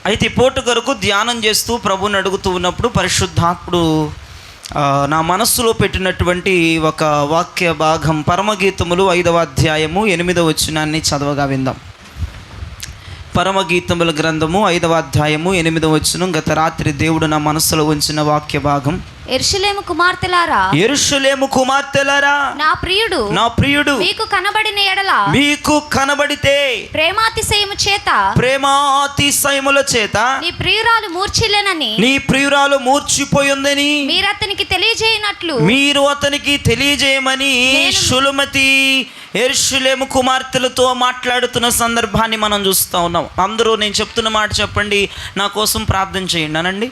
అయితే ఈ పూట కొరకు ధ్యానం చేస్తూ ప్రభువుని అడుగుతూ ఉన్నప్పుడు పరిశుద్ధాత్ముడు నా మనస్సులో పెట్టినటువంటి ఒక వాక్య భాగం పరమగీతములు 5వ అధ్యాయము 8వ వచనాన్ని చదవగా విందాం. పరమగీతముల గ్రంథము 5వ అధ్యాయము 8వ వచనం. గత రాత్రి దేవుడు నా మనస్సులో ఉంచిన వాక్య భాగం. యెరూషలేము కుమార్తెలారా, యెరూషలేము కుమార్తెలారా, నా ప్రియుడు మీకు కనబడిన ఎడల, మీకు కనబడితే ప్రేమాతిశయముల చేత నీ ప్రియురాలు మూర్ఛిల్లెనని, నీ ప్రియురాలు మూర్ఛిపోయిందని మీరు అతనికి తెలియజేయమని షులమతి యెరూషలేము కుమార్తెలతో మాట్లాడుతున్న సందర్భాన్ని మనం చూస్తూ ఉన్నాం. అందరూ నేను చెప్తున్న మాట చెప్పండి, నా కోసం ప్రార్థన చేయండి అనండి.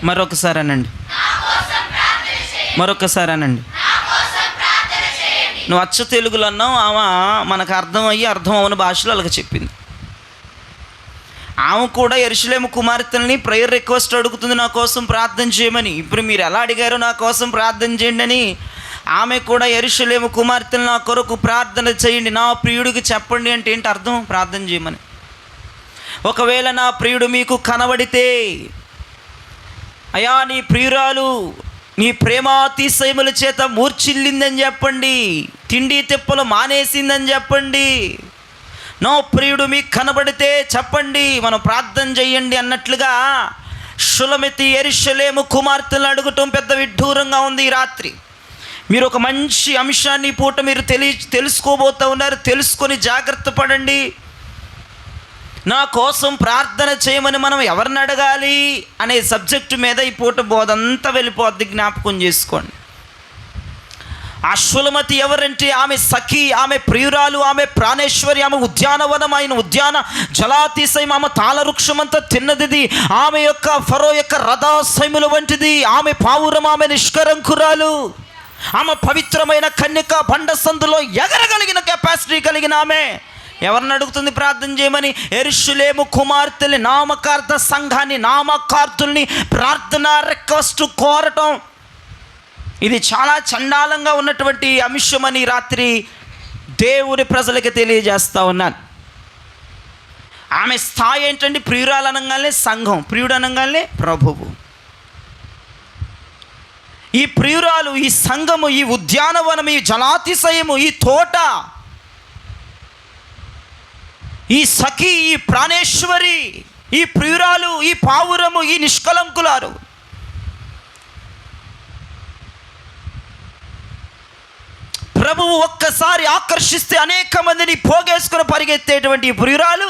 మరొకసారి అనండి. నువ్వు అచ్చ తెలుగులో అన్నావు, ఆమె మనకు అర్థం అవని భాషలో అలాగ చెప్పింది. ఆమె కూడా యెరూషలేము కుమార్తెల్ని ప్రేయర్ రిక్వెస్ట్ అడుగుతుంది, నా కోసం ప్రార్థన చేయమని. ఇప్పుడు మీరు ఎలా అడిగారో నా కోసం ప్రార్థన చేయండి అని, ఆమె కూడా యెరూషలేము కుమార్తెలు నా కొరకు ప్రార్థన చేయండి, నా ప్రియుడికి చెప్పండి అంటే ఏంటి అర్థం? ప్రార్థన చేయమని. ఒకవేళ నా ప్రియుడు మీకు కనబడితే, అయ్యా నీ ప్రియురాలు నీ ప్రేమాతిశయముల చేత మూర్ఛిల్లిందని చెప్పండి, తిండి తిప్పలు మానేసిందని చెప్పండి. నా ప్రియుడు మీకు కనబడితే చెప్పండి, మనం ప్రార్థన చేయండి అన్నట్లుగా షులమతి యెరూషలేము కుమార్తెలను అడగటం పెద్ద విడ్డూరంగా ఉంది. ఈ రాత్రి మీరు ఒక మంచి అంశాన్ని పూట మీరు తెలుసుకోబోతూ ఉన్నారు. తెలుసుకొని జాగ్రత్త పడండి. నా కోసం ప్రార్థన చేయమని మనం ఎవరిని అడగాలి అనే సబ్జెక్టు మీద ఈ పూట బోధంతా వెళ్ళిపోద్ది, జ్ఞాపకం చేసుకోండి. ఆ షులమతి ఎవరంటే ఆమె సఖి, ఆమె ప్రియురాలు, ఆమె ప్రాణేశ్వరి, ఆమె ఉద్యానవనం, ఆయన ఉద్యాన జలాతిశయం, ఆమె తాళవృక్షమంతా తిన్నది, ఆమె యొక్క ఫరో యొక్క రథాశయముల వంటిది, ఆమె పావురం, ఆమె నిష్కరంకురాలు, ఆమె పవిత్రమైన కన్యక, బండ సందులో ఎగరగలిగిన కెపాసిటీ కలిగిన ఆమె ఎవరిని అడుగుతుంది ప్రార్థన చేయమని? యెరూషలేము కుమార్తెల్ని, నామకార్థ సంఘాన్ని, నామకార్థుల్ని ప్రార్థన రిక్వెస్ట్ కోరటం, ఇది చాలా చండాలంగా ఉన్నటువంటి అంశమని రాత్రి దేవుని ప్రజలకి తెలియజేస్తూ ఉన్నాను. ఆమె స్థాయి ఏంటంటే, ప్రియురాలు అనగానే సంఘం, ప్రియుడు అనగానే ప్రభువు. ఈ ప్రియురాలు, ఈ సంఘము, ఈ ఉద్యానవనం, ఈ జలాతిశయము, ఈ తోట, ఈ సఖి, ఈ ప్రాణేశ్వరి, ఈ ప్రియురాలు, ఈ పావురము, ఈ నిష్కలంకులారు, ప్రభువు ఒక్కసారి ఆకర్షిస్తే అనేక మందిని పోగేసుకుని పరిగెత్తేటువంటి ఈ ప్రియురాలు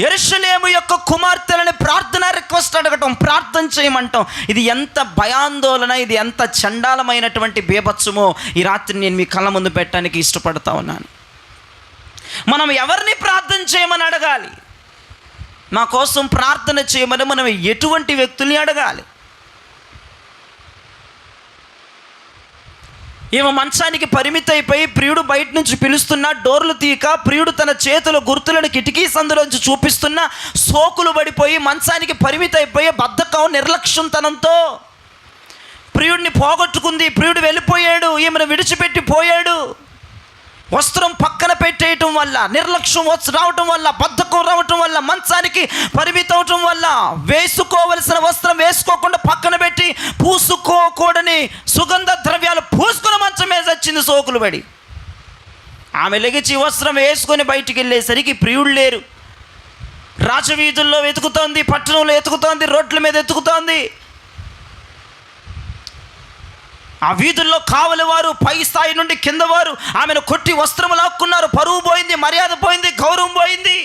యెరూషలేము యొక్క కుమార్తెలని ప్రార్థన రిక్వెస్ట్ అడగటం, ప్రార్థన చేయమంటాం. ఇది ఎంత భయాందోళన, ఇది ఎంత చండాలమైనటువంటి బీభత్సమో ఈ రాత్రి నేను మీ కళ్ళ ముందు పెట్టడానికి ఇష్టపడతా ఉన్నాను. మనం ఎవరిని ప్రార్థన చేయమని అడగాలి? నా కోసం ప్రార్థన చేయమని మనం ఎటువంటి వ్యక్తుల్ని అడగాలి? ఏమో మంచానికి పరిమితి అయిపోయి ప్రియుడు బయట నుంచి పిలుస్తున్నా డోర్లు తీయక, ప్రియుడు తన చేతుల గుర్తులను కిటికీ సందులోంచి చూపిస్తున్నా సోకులు పడిపోయి మంచానికి పరిమితి అయిపోయి బద్ధకం, నిర్లక్ష్యంతనంతో ప్రియుడిని పోగొట్టుకుంది. ప్రియుడు వెళ్ళిపోయాడు, ఈమెను విడిచిపెట్టి పోయాడు. వస్త్రం పక్కన పెట్టేయటం వల్ల, నిర్లక్ష్యం రావటం వల్ల, బద్ధకం రావటం వల్ల, మంచానికి పరిమితం అవటం వల్ల, వేసుకోవలసిన వస్త్రం వేసుకోకుండా పక్కన పెట్టి పూసుకోకూడని సుగంధ ద్రవ్యాలు పూసుకుని మంచం మీద వచ్చింది సోకులు పడి. ఆమె లెగిచి వస్త్రం వేసుకొని బయటికి వెళ్ళేసరికి ప్రియుడు లేరు. రాజవీధుల్లో వెతుకుతోంది, పట్టణంలో వెతుకుతోంది, రోడ్ల మీద వెతుకుతోంది. ఆ వీధుల్లో కావలి వారు పై స్థాయి నుండి కింద వారు ఆమెను కొట్టి వస్త్రము లాక్కున్నారు. పరువు పోయింది, మర్యాద పోయింది, గౌరవం పోయింది.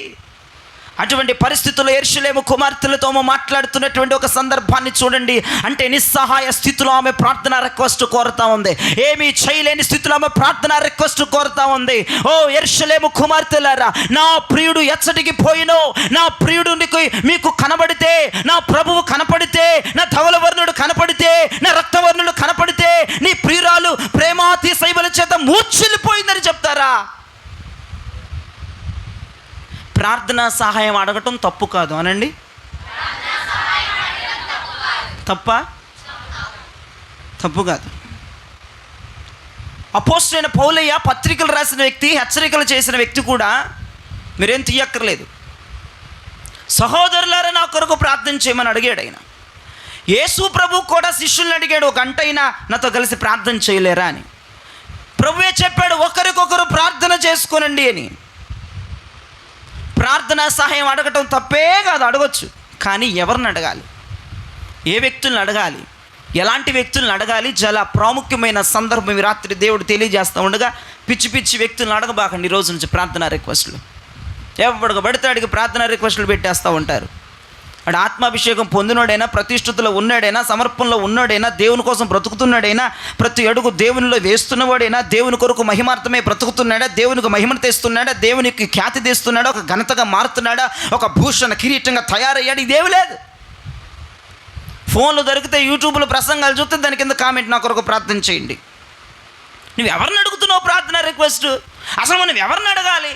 అటువంటి పరిస్థితుల్లో యెరూషలేము కుమార్తెలతో మాట్లాడుతున్నటువంటి ఒక సందర్భాన్ని చూడండి. అంటే నిస్సహాయ స్థితిలో ఆమె ప్రార్థన రిక్వెస్ట్ కోరుతా ఉంది. ఏమీ చేయలేని స్థితిలో ఆమె ప్రార్థన రిక్వెస్ట్ కోరుతా ఉంది. ఓ యెరూషలేము కుమార్తెలారా, నా ప్రియుడు ఎచ్చటికి పోయినో, నా ప్రియుడు మీకు కనబడితే, నా ప్రభువు కనపడితే, నా ధవలవర్ణుడు కనపడితే, నా రక్తవర్ణుడు కనపడితే, నీ ప్రియురాలు ప్రేమాతిశయముల చేత మూర్ఛిల్లిపోయిందని చెప్తారా? ప్రార్థనా సహాయం అడగటం తప్పు కాదు అనండి. తప్పు కాదు. అపోస్తలుడైన పౌలయ్య పత్రికలు రాసిన వ్యక్తి, హెచ్చరికలు చేసిన వ్యక్తి కూడా మీరేం తీయక్కర్లేదు. సహోదరులారా నా కొరకు ప్రార్థన చేయమని అడిగాడు ఆయన. యేసు ప్రభు కూడా శిష్యుల్ని అడిగాడు, ఒక గంట అయినా నాతో కలిసి ప్రార్థన చేయలేరా అని. ప్రభువే చెప్పాడు, ఒకరికొకరు ప్రార్థన చేసుకోనండి అని. ప్రార్థనా సహాయం అడగటం తప్పే కాదు, అడగొచ్చు. కానీ ఎవరిని అడగాలి, ఏ వ్యక్తులను అడగాలి, ఎలాంటి వ్యక్తులను అడగాలి, చాలా ప్రాముఖ్యమైన సందర్భం ఈ రాత్రి దేవుడు తెలియజేస్తూ ఉండగా పిచ్చి పిచ్చి వ్యక్తులను అడగబాకండి. ఈ రోజు నుంచి ప్రార్థనా రిక్వెస్ట్లు ఎవరికి పడితే అడిగి ప్రార్థనా రిక్వెస్ట్లు పెట్టేస్తూ ఉంటారు. అక్కడ ఆత్మాభిషేకం పొందినోడైనా, ప్రతిష్ఠితులో ఉన్నాడైనా, సమర్పణలో ఉన్నాడైనా, దేవుని కోసం బ్రతుకుతున్నాడైనా, ప్రతి అడుగు దేవునిలో వేస్తున్నవాడైనా, దేవుని కొరకు మహిమార్థమే బ్రతుకుతున్నాడా, దేవునికి మహిమను తెస్తున్నాడా, దేవునికి ఖ్యాతి తెస్తున్నాడా, ఒక ఘనతగా మారుతున్నాడా, ఒక భూషణ కిరీటంగా తయారయ్యాడు, ఇదేమి లేదు. ఫోన్లు దొరికితే యూట్యూబ్లో ప్రసంగాలు చూస్తే దాని కింద కామెంట్, నా కొరకు ప్రార్థన చేయండి. నువ్వు ఎవరిని అడుగుతున్నావు ప్రార్థన రిక్వెస్ట్? అసలు మనం ఎవరిని అడగాలి?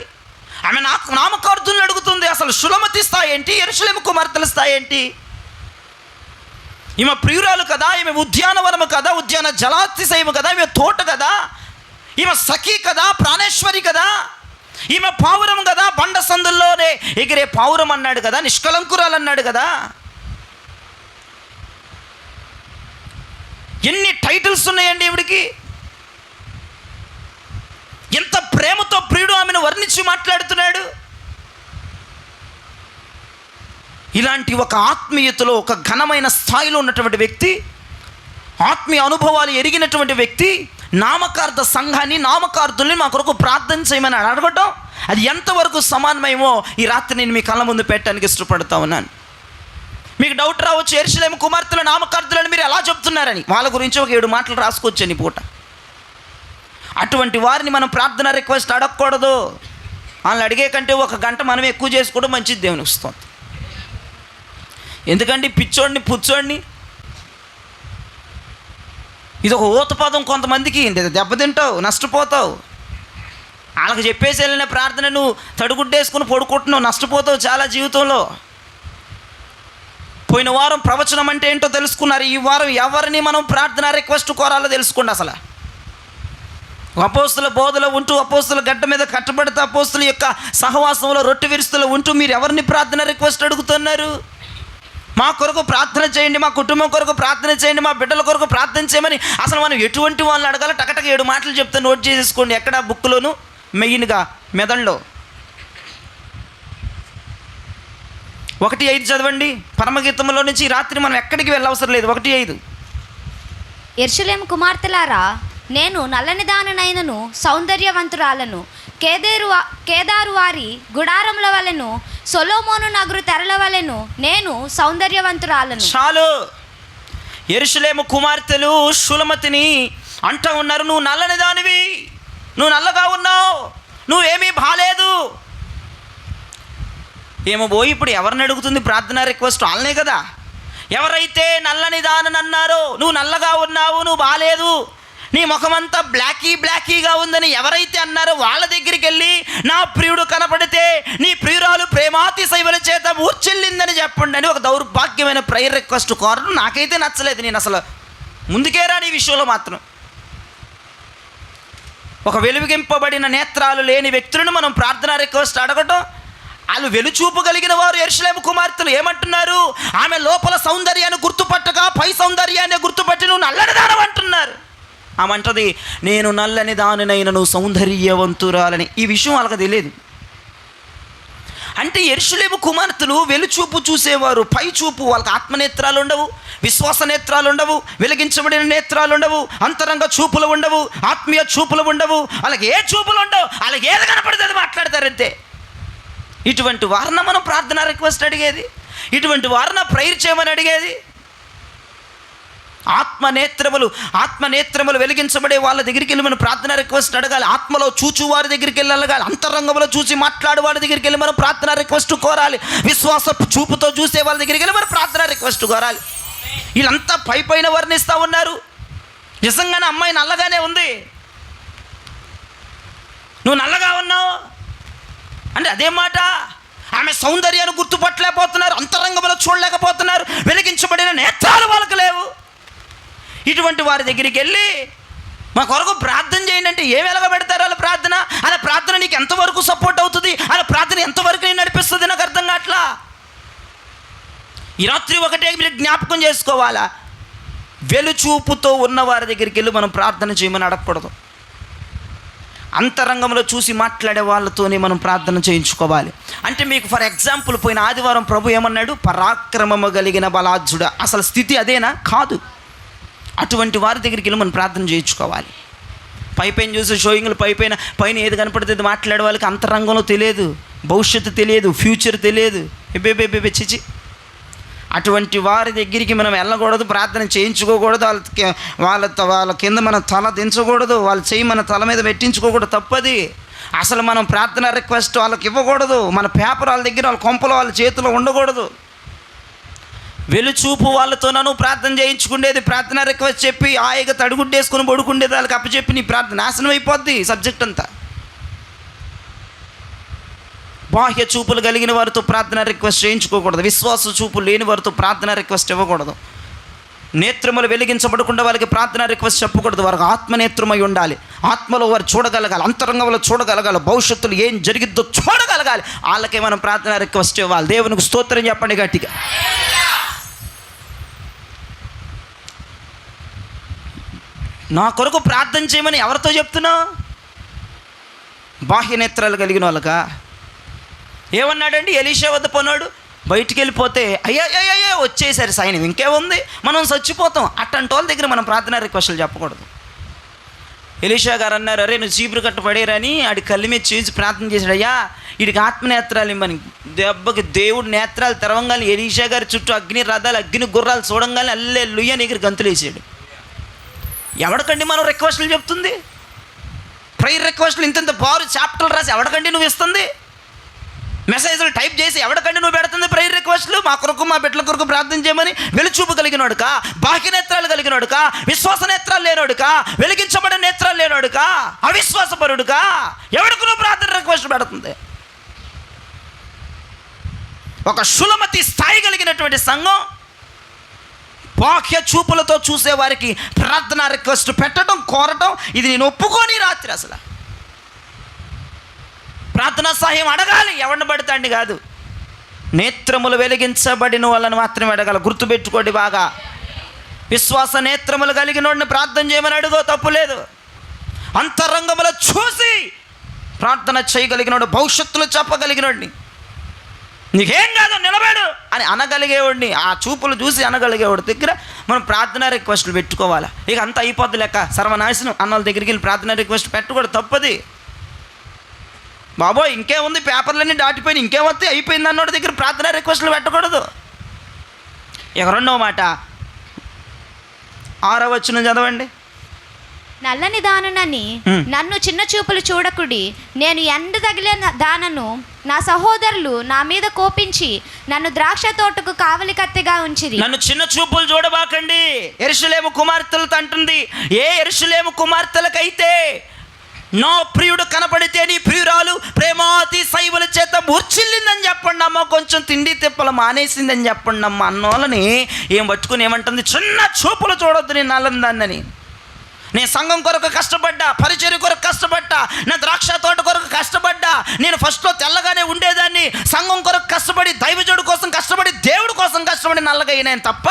ఆమె నాకు నామకార్థులను అడుగుతుంది. అసలు సులమతి స్థాయి ఏంటి, యెరూషలేము కుమార్తెల స్థాయి ఏంటి? ఈమె ప్రియురాలు కదా, ఈమె ఉద్యానవనము కదా, ఉద్యాన జలాతిశయము కదా, ఈమె తోట కదా, ఈమె సఖి కదా, ప్రాణేశ్వరి కదా, ఈమె పావురం కదా, బండ సందుల్లోనే ఎగిరే పావురం అన్నాడు కదా, నిష్కలంకురాలు అన్నాడు కదా. ఎన్ని టైటిల్స్ ఉన్నాయండి ఈవిడికి. ఎంత ప్రేమతో ప్రియుడు ఆమెను వర్ణించి మాట్లాడుతున్నాడు. ఇలాంటి ఒక ఆత్మీయతలో, ఒక ఘనమైన స్థాయిలో ఉన్నటువంటి వ్యక్తి, ఆత్మీయ అనుభవాలు ఎరిగినటువంటి వ్యక్తి నామకార్థ సంఘాన్ని, నామకార్థుల్ని మా కొరకు ప్రార్థన చేయమని అడగటం, అది ఎంతవరకు సమానమేమో ఈ రాత్రి నేను మీ కళ్ళ ముందు పెట్టడానికి ఇష్టపడతా ఉన్నాను. మీకు డౌట్ రావచ్చు, యెరూషలేము కుమార్తెల నామకార్థులని మీరు ఎలా చెప్తున్నారని. వాళ్ళ గురించి ఒక 7 మాటలు రాసుకోవచ్చని పూట. అటువంటి వారిని మనం ప్రార్థన రిక్వెస్ట్ అడగకూడదు. వాళ్ళని అడిగే కంటే ఒక గంట మనం ఎక్కువ చేసుకోవడం మంచిది దేవునికి స్తోత్రం. ఎందుకంటే పిచ్చోడిని పుచ్చోడిని ఇది ఒక ఊత పదం. కొంతమందికి దెబ్బతింటావు, నష్టపోతావు. వాళ్ళకి చెప్పేసి వెళ్ళిన ప్రార్థన నువ్వు తడుగుడ్డేసుకుని పడుకుంటున్నావు, నష్టపోతావు చాలా జీవితంలో. పోయిన వారం ప్రవచనం అంటే ఏంటో తెలుసుకున్నారు. ఈ వారం ఎవరిని మనం ప్రార్థన రిక్వెస్ట్ కోరాలో తెలుసుకోండి. అసలు అపోస్తుల బోధలో ఉంటూ, అపోస్తుల గడ్డ మీద కట్టబడితే, అపోస్తుల యొక్క సహవాసంలో రొట్టె విరుస్తులో ఉంటూ మీరు ఎవరిని ప్రార్థన రిక్వెస్ట్ అడుగుతున్నారు? మా కొరకు ప్రార్థన చేయండి, మా కుటుంబం కొరకు ప్రార్థన చేయండి, మా బిడ్డల కొరకు ప్రార్థన చేయమని అసలు మనం ఎటువంటి వాళ్ళని అడగాలి? టకటక 7 మాటలు చెప్తే నోట్ చేసేసుకోండి. ఎక్కడ బుక్లోను, మెయిన్గా మెదడులో. 1:5 చదవండి. పరమగీతంలో నుంచి ఈ రాత్రి మనం ఎక్కడికి వెళ్ళవసరం లేదు. 1:5. యెరూషలేము కుమార్తెలారా, నేను నల్లని దానినైనను సౌందర్యవంతురాలను, కేదారు వారి గుడారముల వలెను, సొలొమోను నగరు తెరల వలెను నేను సౌందర్యవంతురాలను. చాలు. యెరూషలేము కుమార్తెలు షులమతిని అంటూ ఉన్నారు, నువ్వు నల్లని దానివి, నువ్వు నల్లగా ఉన్నావు, నువ్వేమీ బాలేదు. ఏమో పోయి ఇప్పుడు ఎవరిని అడుగుతుంది ప్రార్థన రిక్వెస్ట్? వాళ్ళనే కదా. ఎవరైతే నల్లని దానని అన్నారో, నువ్వు నల్లగా ఉన్నావు, నువ్వు బాలేదు, నీ ముఖమంతా బ్లాకీగా ఉందని ఎవరైతే అన్నారో వాళ్ళ దగ్గరికి వెళ్ళి, నా ప్రియుడు కనపడితే నీ ప్రియురాలు ప్రేమాతిశయముల చేత ఊర్చెల్లిందని చెప్పండి అని ఒక దౌర్భాగ్యమైన ప్రేయర్ రిక్వెస్ట్ కోరడం నాకైతే నచ్చలేదు. నేను అసలు ముందుకే రాని విషయంలో మాత్రం. ఒక వెలుగింపబడిన నేత్రాలు లేని వ్యక్తులను మనం ప్రార్థన రిక్వెస్ట్ అడగటం, వాళ్ళు వెలుచూపు కలిగిన వారు యెరూషలేము కుమార్తెలు ఏమంటున్నారు? ఆమె లోపల సౌందర్యాన్ని గుర్తుపట్టగా పై సౌందర్యాన్ని గుర్తుపట్టి నువ్వు నల్లని దానం అంటున్నారు. ఆమె అంటది, నేను నల్లని దానినైనా నువ్వు సౌందర్యవంతురాలని. ఈ విషయం వాళ్ళకి తెలియదు. అంటే యెరూషలేము కుమార్తెలు వెలుచూపు చూసేవారు, పై చూపు. వాళ్ళకి ఆత్మనేత్రాలు ఉండవు, విశ్వాస నేత్రాలు ఉండవు, వెలిగించబడిన నేత్రాలు ఉండవు, అంతరంగ చూపులు ఉండవు, ఆత్మీయ చూపులు ఉండవు. వాళ్ళకి ఏ చూపులు ఉండవు, వాళ్ళకి ఏది కనపడితే అది మాట్లాడతారంతే. ఇటువంటి వారిన మనం ప్రార్థన రిక్వెస్ట్ అడిగేది, ఇటువంటి వారిన ప్రేయర్ చేయమని అడిగేది. ఆత్మనేత్రములు వెలిగించబడే వాళ్ళ దగ్గరికి వెళ్ళి మనం ప్రార్థన రిక్వెస్ట్ అడగాలి. ఆత్మలో చూచు వారి దగ్గరికి వెళ్ళి అడగాలి. అంతరంగంలో చూసి మాట్లాడు వారి దగ్గరికి వెళ్ళి మనం ప్రార్థన రిక్వెస్ట్ కోరాలి. విశ్వాస చూపుతో చూసే వాళ్ళ దగ్గరికి వెళ్ళి మనం ప్రార్థన రిక్వెస్ట్ కోరాలి. వీళ్ళంతా పైన వర్ణిస్తూ ఉన్నారు. నిజంగానే అమ్మాయి నల్లగానే ఉంది, నువ్వు నల్లగా ఉన్నావు అంటే అదే మాట. ఆమె సౌందర్యాన్ని గుర్తుపట్టలేకపోతున్నారు, అంతరంగంలో చూడలేకపోతున్నారు, వెలిగించబడిన నేత్రాలు వాళ్ళకు లేవు. ఇటువంటి వారి దగ్గరికి వెళ్ళి మా కొరకు ప్రార్థన చేయండి అంటే ఏమి వెలగబెడతారు వాళ్ళ ప్రార్థన? అలా ప్రార్థన నీకు ఎంతవరకు సపోర్ట్ అవుతుంది? అలా ప్రార్థన ఎంతవరకు నేను నడిపిస్తుంది? నాకు అర్థం కావట్లా. ఈ రాత్రి ఒకటే మీరు జ్ఞాపకం చేసుకోవాలా, వెలుచూపుతో ఉన్న వారి దగ్గరికి వెళ్ళి మనం ప్రార్థన చేయమని అడగకూడదు. అంతరంగంలో చూసి మాట్లాడే వాళ్ళతోనే మనం ప్రార్థన చేయించుకోవాలి. అంటే మీకు ఫర్ ఎగ్జాంపుల్ పోయిన ఆదివారం ప్రభు ఏమన్నాడు? పరాక్రమము కలిగిన బలాఢ్యుడ. అసలు స్థితి అదేనా? కాదు. అటువంటి వారి దగ్గరికి వెళ్ళి మనం ప్రార్థన చేయించుకోవాలి. పైపైన చూసి షోయింగ్లు పైన ఏది కనపడితే అది మాట్లాడే వాళ్ళకి అంతరంగంలో తెలియదు, భవిష్యత్తు తెలియదు, ఫ్యూచర్ తెలియదు. చిచి, అటువంటి వారి దగ్గరికి మనం వెళ్ళకూడదు, ప్రార్థన చేయించుకోకూడదు. వాళ్ళ కింద మన తల దించకూడదు, వాళ్ళ చెయ్యి మన తల మీద పెట్టించుకోకూడదు, తప్పది. అసలు మనం ప్రార్థన రిక్వెస్ట్ వాళ్ళకి ఇవ్వకూడదు. మన పేపర్ వాళ్ళ దగ్గర, వాళ్ళ కొంపలో, వాళ్ళ చేతిలో ఉండకూడదు. వెలుచూపు వాళ్ళతోనూ ప్రార్థన చేయించుకునేది, ప్రార్థన రిక్వెస్ట్ చెప్పి హాయిగా తడుగుడ్డేసుకుని పడుకుండేది వాళ్ళకి అప్పచెప్పి నీ ప్రార్థన నాశనం అయిపోద్ది సబ్జెక్ట్ అంతా. బాహ్య చూపులు కలిగిన వారితో ప్రార్థన రిక్వెస్ట్ చేయించుకోకూడదు. విశ్వాస చూపు లేని వారితో ప్రార్థన రిక్వెస్ట్ ఇవ్వకూడదు. నేత్రములు వెలిగించబడకుండా వాళ్ళకి ప్రార్థన రిక్వెస్ట్ చెప్పకూడదు. వారికి ఆత్మనేత్రమై ఉండాలి. ఆత్మలో వారు చూడగలగాలి, అంతరంగంలో చూడగలగాలి, భవిష్యత్తులో ఏం జరిగిద్దో చూడగలగాలి. వాళ్ళకే మనం ప్రార్థన రిక్వెస్ట్ ఇవ్వాలి. దేవునికి స్తోత్రం చెప్పండి గట్టిగా. నా కొరకు ప్రార్థన చేయమని ఎవరితో చెప్తున్నావు? బాహ్య నేత్రాలు కలిగిన వాళ్ళకా? ఏమన్నాడండి ఎలీషా వద్ద పోనాడు, బయటికి వెళ్ళిపోతే అయ్యా వచ్చేసారు సైన్యం, ఇంకేముంది, మనం చచ్చిపోతాం. అట్టంటి వాళ్ళ దగ్గర మనం ప్రార్థన రిక్వెస్ట్లు చెప్పకూడదు. ఎలీషా గారు అన్నారు, అరే నువ్వు చీపురు కట్ట పడేరని ఆడి కళ్ళు మీద చేసి ప్రార్థన చేశాడు. అయ్యా వీడికి ఆత్మనేత్రాలు ఇవ్వని. దెబ్బకి దేవుడు నేత్రాలు తెరవంగానే ఎలీషా గారి చుట్టూ అగ్ని రథాలు, అగ్ని గుర్రాలు చూడంగానే అల్లెలుయ్య నీకు గంతులేసాడు. ఎవడికండి మనం రిక్వెస్ట్లు చెప్తుంది? ప్రేయర్ రిక్వెస్ట్లు ఇంత బారు చాప్టర్లు రాసి ఎవడికండి నువ్వు ఇస్తుంది? మెసేజ్లు టైప్ చేసి ఎవడికండి నువ్వు పెడుతుంది ప్రేయర్ రిక్వెస్ట్లు? మా కొరకు, మా బిడ్డల కొరకు ప్రార్థన చేయమని. వెలుచూపు కలిగినోడుకా, బాహ్య నేత్రాలు కలిగినోడుకా, విశ్వాస నేత్రాలు లేనోడుకా, వెలిగించబడిన నేత్రాలు లేనోడుకా, అవిశ్వాసపరుడుకా, ఎవడికి నువ్వు ప్రార్థన రిక్వెస్ట్ పెడుతుంది? ఒక శులమతి స్థాయి కలిగినటువంటి సంఘం బాహ్య చూపులతో చూసేవారికి ప్రార్థన రిక్వెస్ట్ పెట్టడం, కోరటం, ఇది నేను ఒప్పుకోని రాత్రి. అసలు ప్రార్థనా సహాయం అడగాలి, ఎవరిని పడతాండి కాదు. నేత్రములు వెలిగించబడిన వాళ్ళని మాత్రమే అడగాలి. గుర్తుపెట్టుకోండి బాగా. విశ్వాస నేత్రములు కలిగినోడిని ప్రార్థన చేయమని అడుగో, తప్పులేదు. అంతరంగములో చూసి ప్రార్థన చేయగలిగినోడు, భవిష్యత్తులో చెప్పగలిగినోడిని, నీకేం కాదు నిలబడు అని అనగలిగేవాడిని, ఆ చూపులు చూసి అనగలిగేవాడి దగ్గర మనం ప్రార్థన రిక్వెస్ట్లు పెట్టుకోవాలి. ఇక అంతా అయిపోద్ది లెక్క, సర్వనాశనం అన్నోళ్ళ దగ్గరికి వెళ్ళి ప్రార్థన రిక్వెస్ట్ పెట్టకూడదు, తప్పది. బాబోయ్ ఇంకేముంది, పేపర్లన్నీ దాటిపోయి ఇంకేమొస్తే అయిపోయింది అన్నోడి దగ్గర ప్రార్థన రిక్వెస్ట్లు పెట్టకూడదు. ఇక రెండవ మాట 6వ వచనం చదవండి. నల్లని దాననని నన్ను చిన్న చూపులు చూడకుడి. నేను ఎండ తగిలిన దానను. నా సహోదరులు నా మీద కోపించి నన్ను ద్రాక్ష తోటకు కావలి కత్తిగా ఉంచిరి. నన్ను చిన్న చూపులు చూడబాకండి. యెరూషలేము కుమార్తెలతో అంటుంది, ఏ యెరూషలేము కుమార్తెలకైతే నా ప్రియుడు కనపడితే నీ ప్రియురాలు ప్రేమాతి శైవుల చేత మూర్చిల్లిందని చెప్పండి అమ్మ, కొంచెం తిండి తిప్పలు మానేసిందని చెప్పండి అమ్మ అన్నోళ్ళని ఏం పట్టుకుని ఏమంటుంది, చిన్న చూపులు చూడొద్దు నేను నల్లని దాన్నని. నేను సంఘం కొరకు కష్టపడ్డా, పరిచర్య కొరకు కష్టపడ్డా, నా ద్రాక్ష తోట కొరకు కష్టపడ్డా, నేను ఫస్ట్లో తెల్లగానే ఉండేదాన్ని, సంఘం కొరకు కష్టపడి, దైవజుడు కోసం కష్టపడి, దేవుడి కోసం కష్టపడి నల్లగా అయినాను తప్ప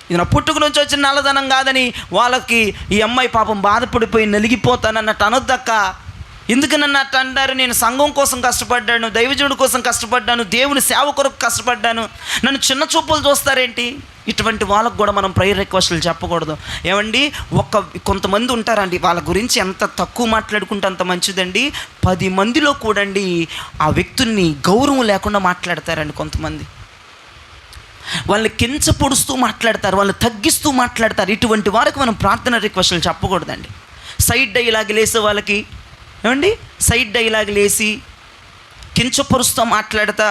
ఇది నా పుట్టుక నుంచి వచ్చిన నల్లదనం కాదని వాళ్ళకి ఈ అమ్మాయి పాపం బాధపడిపోయి నలిగిపోతానన్నట్టు అనొద్దక్క. ఎందుకు నన్ను అట్ట అంటారు? నేను సంఘం కోసం కష్టపడ్డాను, దైవజుడి కోసం కష్టపడ్డాను, దేవుని సేవ కొరకు కష్టపడ్డాను, నన్ను చిన్న చూపులు చూస్తారేంటి? ఇటువంటి వాళ్ళకు కూడా మనం ప్రేయర్ రిక్వెస్ట్లు చెప్పకూడదు. ఏమండి, కొంతమంది ఉంటారండి, వాళ్ళ గురించి ఎంత తక్కువ మాట్లాడుకుంటే అంత మంచిదండి. 10 మందిలో కూడండి ఆ వ్యక్తుల్ని గౌరవం లేకుండా మాట్లాడతారండి కొంతమంది. వాళ్ళని కించపొడుస్తూ మాట్లాడతారు, వాళ్ళని తగ్గిస్తూ మాట్లాడతారు. ఇటువంటి వారికి మనం ప్రార్థన రిక్వెస్ట్లు చెప్పకూడదండి. సైడ్ డైలాగులు వేసే వాళ్ళకి, ఏమండి, సైడ్ డైలాగులు వేసి కించపరుస్తూ మాట్లాడతా,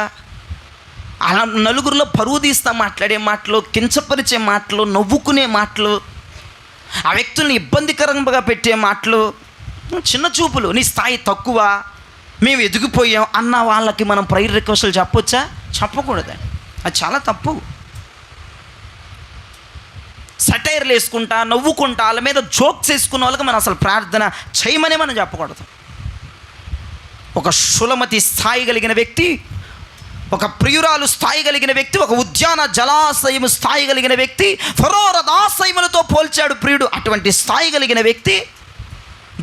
అలా నలుగురిలో పరువు తీస్తా మాట్లాడే మాటలు, కించపరిచే మాటలు, నవ్వుకునే మాటలు, ఆ వ్యక్తుల్ని ఇబ్బందికరంగా పెట్టే మాటలు, చిన్న చూపులు, నీ స్థాయి తక్కువ, మేము ఎదిగిపోయాం అన్న వాళ్ళకి మనం ప్రేయర్ రిక్వెస్ట్లు చెప్పొచ్చా? చెప్పకూడదండి, అది చాలా తప్పు. సటైర్లు వేసుకుంటా, నవ్వుకుంటా, వాళ్ళ మీద జోక్స్ వేసుకున్న వాళ్ళకి మనం అసలు ప్రార్థన చేయమనే మనం చెప్పకూడదు. ఒక శులమతి స్థాయి కలిగిన వ్యక్తి ఒక ప్రియురాలు స్థాయి కలిగిన వ్యక్తి, ఒక ఉద్యాన జలాశయము స్థాయి కలిగిన వ్యక్తి, ఫరో రథాశయములతో పోల్చాడు ప్రియుడు. అటువంటి స్థాయి కలిగిన వ్యక్తి